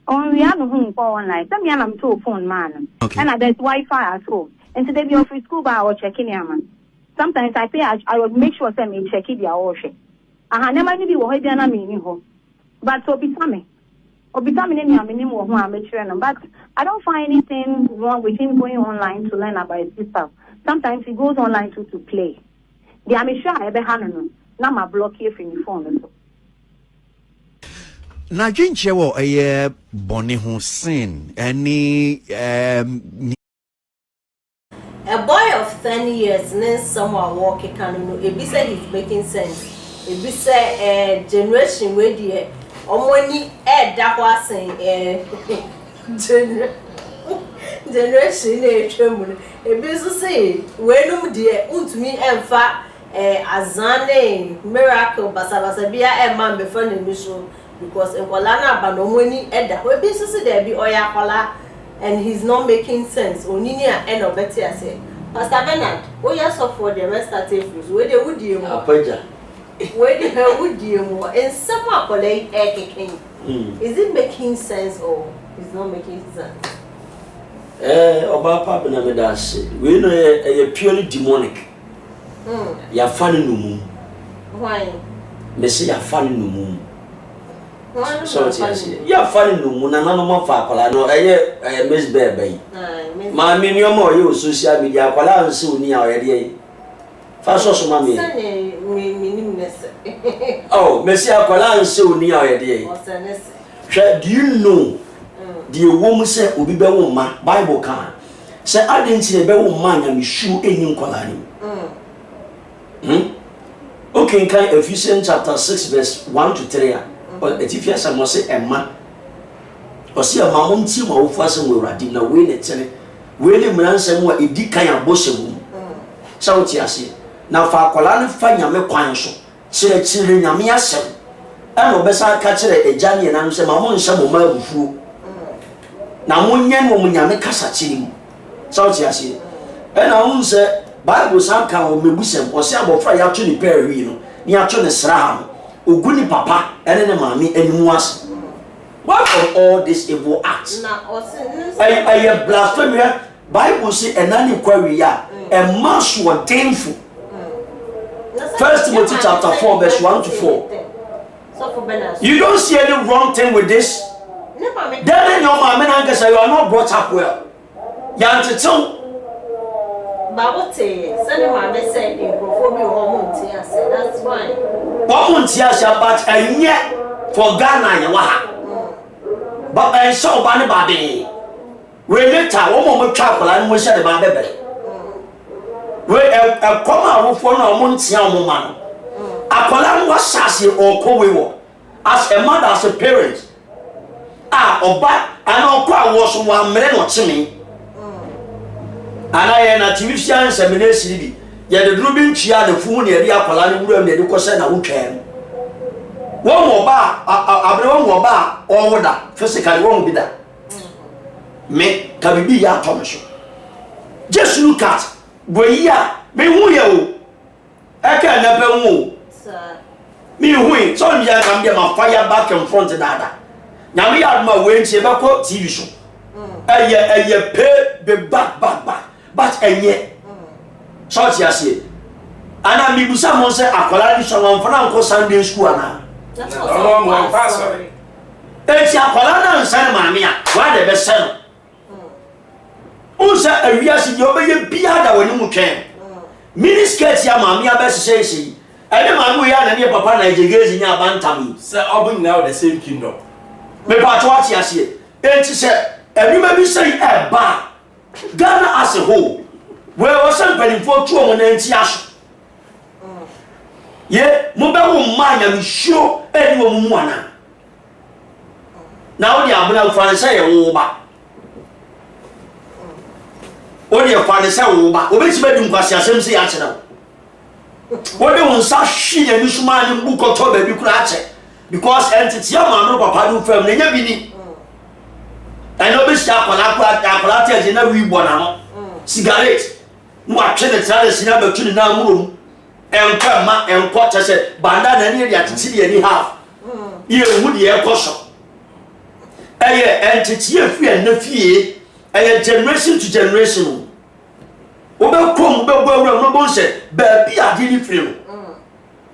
We have a home online. Some am to phone man. Okay. And there's Wi-Fi at home. And so they be free school by or checking your man. Sometimes I say I will make sure that me check it their ocean. I never knew what I did meaning home. But so be some. Or becoming any minimum who I'm but I don't find anything wrong with him going online to learn about his stuff. Sometimes he goes online to play. The I'm sure I ever had now my block here from the phone. Na dwinche wo bone ho sin any a boy of 10 years then someone walking can it be say he's making sense. It be say generation where the omoni da kwa sen generation e twemu e bi so say wenum de untumi emfa azane miracle basabasa bia man be fa na so because enkola na ba no omoni da we bi so say there be oya kola and he's not making sense onini a no better say Pastor Bernard we are so for the rest at April we dey wudi mu apaja where the hell would you more and some kicking? Is it making sense or is not making sense? Oba papa na me da se we no e purely demonic. Ya fani no mu. Why? Me say ya fani no mu. So ya fani no mu na no ma fa akwala no eye Miss Bebe. Ma me ni omo yo social media akwala nse oni a oyede yi. Fa so so ma me. Oh, Messi akwala nse oni a oyede yi. Do you know the woman say obi be wo ma Bible kan say adenti be wo ma nya me shu eni nkwala ni. Okay, kan Ephesians chapter 6 verse 1 to 3. Ephesians am say emma. O say emma mo nti ma wo fa se wo urade na we ne tere. We ne mransem wa edi kan abose wo. Sa wo ti ase. Na fa akwala ne fa nya me kwan so. Chire nya me asem. E no be sa ka chire ejane na nse ma mo nse mo ma bufuo. Na mo nya no mo nya me kasa chiri mu. Sa wo ti ase. E na wo nse Bible san kan o mebusem o se abofra ya to ni peri no ni ato ne sra ha oguni papa ene ne maami animu ase. What of all this evil acts? Na o se I blasphemy. Bible say enani kwari ya a man so denful. 1 Timothy chapter 4 verse 1 to 4. You don't see any wrong thing with this? Then in your mama and you are not brought up well. Yan to tell Bible say my say in prophobia hormone tia say that's fine. Hormone tia but yet for Ghana you wa. But I saw bani baby. We later one moment travel and we said the baby. We a come out for no hormone tia mo man. Akwala wa sase or ko we wo. As a mother as a parent. Oba and okwa was one mere no chimi. Ana ye na Timothy seminary bi ye de drubin tua de fu ne de akwala ne wuram ne de kose na wotwam won mo ba abre won mo ba o woda physically won bi da me ka bibi ya to me so just look at boyi a me hu ye o e ka na pe hu sir me hu e so mi ya kam be ma fire back and front dada na me ya ma we ntie be ko TV show eye pay be back but enye so ti ase ana mi busa mo se akwala ni so won fana nko Sunday school ana no mo pastor e ti akwala na nsan ma me a wa de be se no unsa awia si yo be ye bia da woni mu twen miniskirt ya ma me a be se se ene ma mu ya na ne papa na ejegezi nya bantam say obun now the same kingdom me pa to ati ase e ti se everybody be say e ba Ghana as a whole, where was somebody for 2 months. Yeah, mobile man, I'm sure anyone wanna. Now, the Abuna Fancy over. Only a Fancy over, which made him pass your same answer. What they want such shit and this man in book of Toby, you could answer. Because entity, your man, Papa, family, never be. I know this apparatus in a reborn cigarette. No, I can't tell us in a between now room and come and pot as a bandana near the city anyhow. You would the air caution. A entity of fear and no fear, a generation to generation. Obekom be bowura no bo se ba bi ade ni firi no.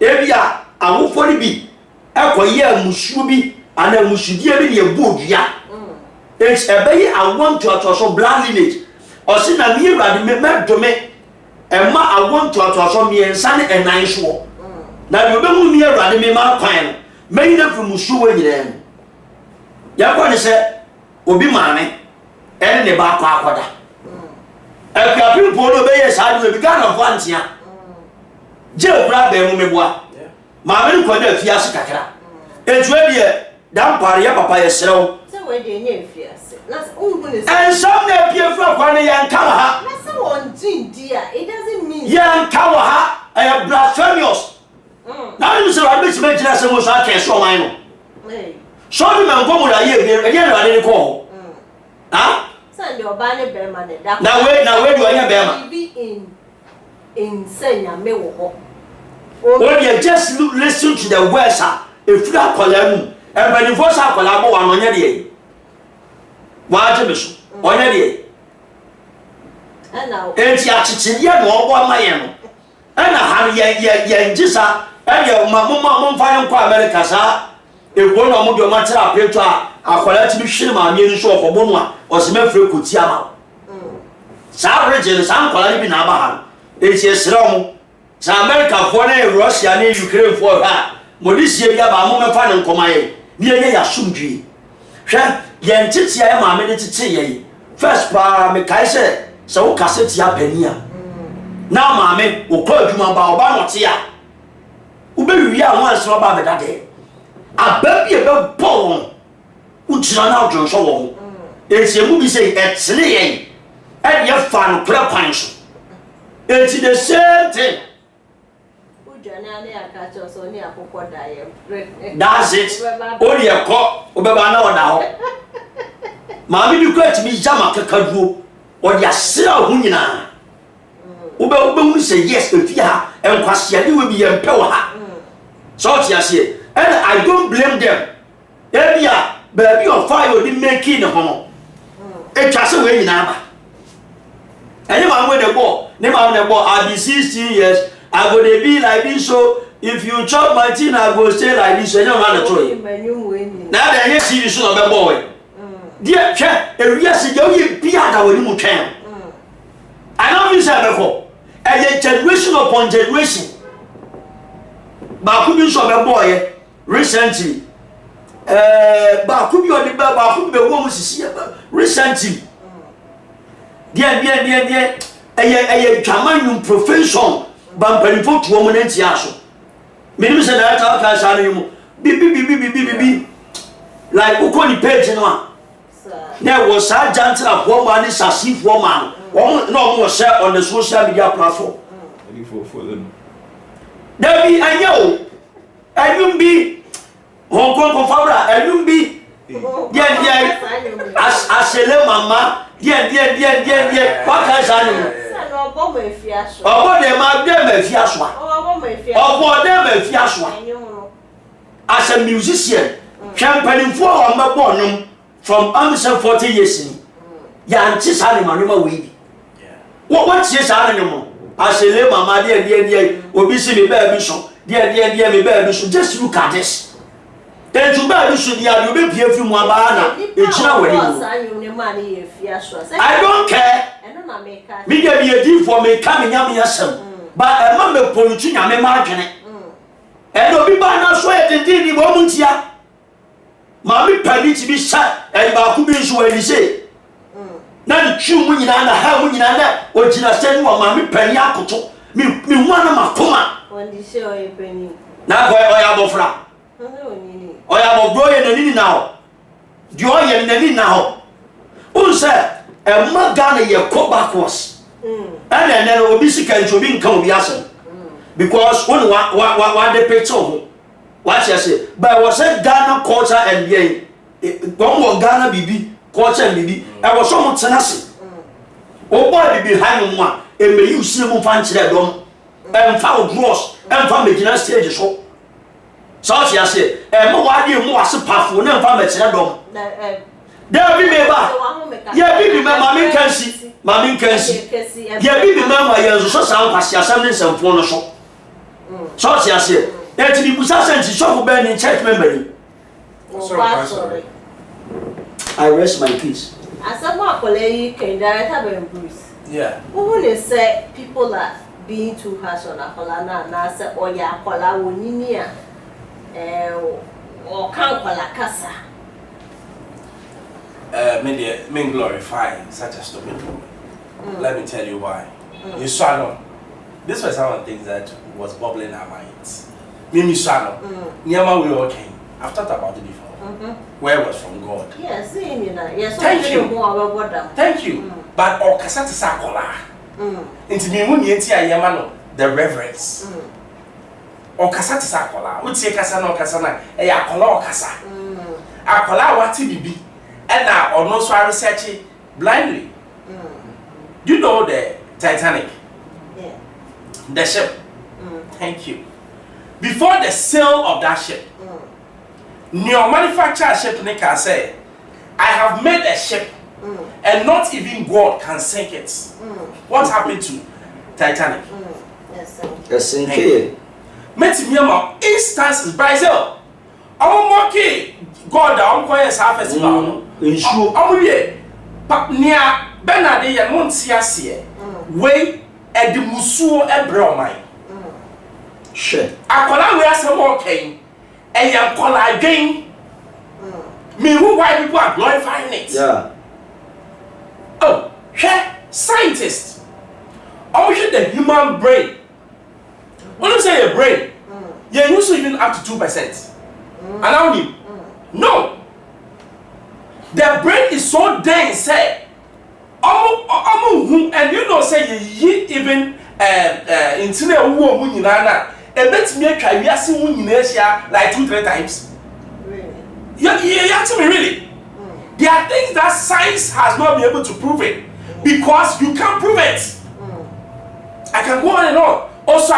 Ebia awofo ni bi ekoye amusuo bi ana amusudie bi ne ebodua. Ebeyi I want to so blood lineage. Osi na mi Awurade me medome Emma I want to so mi ensa ne enan so. Na bi obemu mi Awurade me ma kwan no. Meyi na from musuo nyire no. Ya kwa ni se obi maame ene ne ba kwa akoda. Akapim polo be ye sa do bi ga na kwantia. Je obra be mu meboa. Maame ko na afiase kakra. Etu e de dan pare ya papa ye serew. Se we de nye afiase. Na ungu ne. And some na pie fra kwa ne yan kawa ha. Na se won dia, it doesn't mean Yan kawa ha ay blasphemous. Na ni se wa be se gina se mo so aka so man no. So bi man ko mo da ye e de na de ko. Ha? Send your bani be man da. Na we do anya be ma. Be in senya me wo. When you just listen to the words if you are calling and when you force out collabo on your day. Why do you on your day? And now, it's actually no one my and I have ye jisa and your mamma final America, sir. If one of your matter appear to a quality machine, my near show for Bonwa or some free Kutiama. Savage and some quality in Abraham. It's a strong. Sa America for na Russia na Ukraine for ha modisi bia ba mo mefa ne nkomaye ni enye ya sumdwi hwe ye ntiti ya ma me titi ye first pa me kai se wo cassette ya pania na ma me wo kwa adwuma ba oba no te ya wo be wi a won so ba be dade aba bi e be bon wo tira na odwo so wo etiemu bi se etene ye e de fa no kra kwan so eti the same thing. That's it. Only a cop, Obama or now. Mammy, you got to be Jama Kakadu or your sell Hunina. Uber say yes, if you have, and Quasiadi will be empowered. So I say, and I don't blame them. Ebia, baby on fire will be making a home. A castle way in Abba. Anyone with a ball, never on a ball, I'll be 16 years. I go to be like this, so if you chop my tin, I go stay like this. I don't want to throw it. Now they hear see you soon of a boy. Dear Chat, a yes, you be out of a can. I know this before. And a generation upon generation. Bakubi saw a boy recently. Bakubi on the Bakubi woman see recently. Dear, a German profession. Bampani for 2 minutes yaso. Minimum said that I can be like Ukoni page no. There was a gentle of woman is a sick woman. No more share on the social media platform. There be a yo. I will be Hong Kong Fabra. I will be as a mama. What has I Obo dem afiaswa. Obo dem afiaswa. As a musician, campaigning for on my bonum from under 40 years. Yantis animal we. What's this animal? As a lay mama, dear, will be see me baby so. Dear, me baby, so just look at this. Then to baby should you be here from Wabana. It's not I don't care. Me get be a deal for me coming yam but a member politin a me margin. And no be by now sweat and did the woman here. Mammy Paddy to be sat and Bakubi so when he say. Now the true winning and a hell winning and that, or did I send one Mammy Penny Apple? Me one of my coma. When you say a penny. Now go I have or I have a boy and a now. Joy and a now. Who said? A magana ye go backwards. And then obisi can to be come biasa. Because one the picture. What you say? But was said Ghana culture and ye. One Ghana bibi culture and bibi. I was so much tenacity. Oh boy be behind one. And may you see him punch that dome. And foul gross and from the stage so. So I say, and more why you more so powerful and from the dome. There be me ba. Yeah, be me mammy can see. Mami Kensi. Yeah, be the man why you so sound as your son is on phone so. So I say, that the Busa sent to Ben in church memory. Sorry. I rest my peace. As a colleague can direct Bruce. Yeah. Who will say people are being too harsh on a colana, Nasa or ya cola wuninia or can't call a casa? Men glorify such a stupid woman. Let me tell you why. You saw no. This was some of the things that was bubbling in our minds. Me saw no. Nyama we all came. I've talked about it before. Where it was from God. Yes, yes. Thank you. Thank you. But okasa tisa kola. Inti mi mu nienti ayema no the reverence. Okasa tisa kola. Utie kasa na okasa na e ya kola okasa. Akola wati bibi. And now ono so research blindly. You know the Titanic? Yeah. The ship. Thank you. Before the sale of that ship, Neo manufacturer ship Nika say, I have made a ship and not even God can sink it. What happened to Titanic? Yes, thank you. Met me about instances Brazil. I'm monkey God I'm going to have festival. I'm but near Benade ya Monsiasie, way at the Musuo Ebromai. Sure. Akola we are some walking, and young Kola again. Me who why people are glorifying it. Yeah. Oh, hey, scientists. I wish the human brain. When you say a brain, you use even up to 2%. Allow me. No. The brain is so dense, and you know, say you even in woman and let me try. We are seeing like 2-3 times. Really? You ask me really? There are things that science has not been able to prove it because you can't prove it. I can go on and on. Also,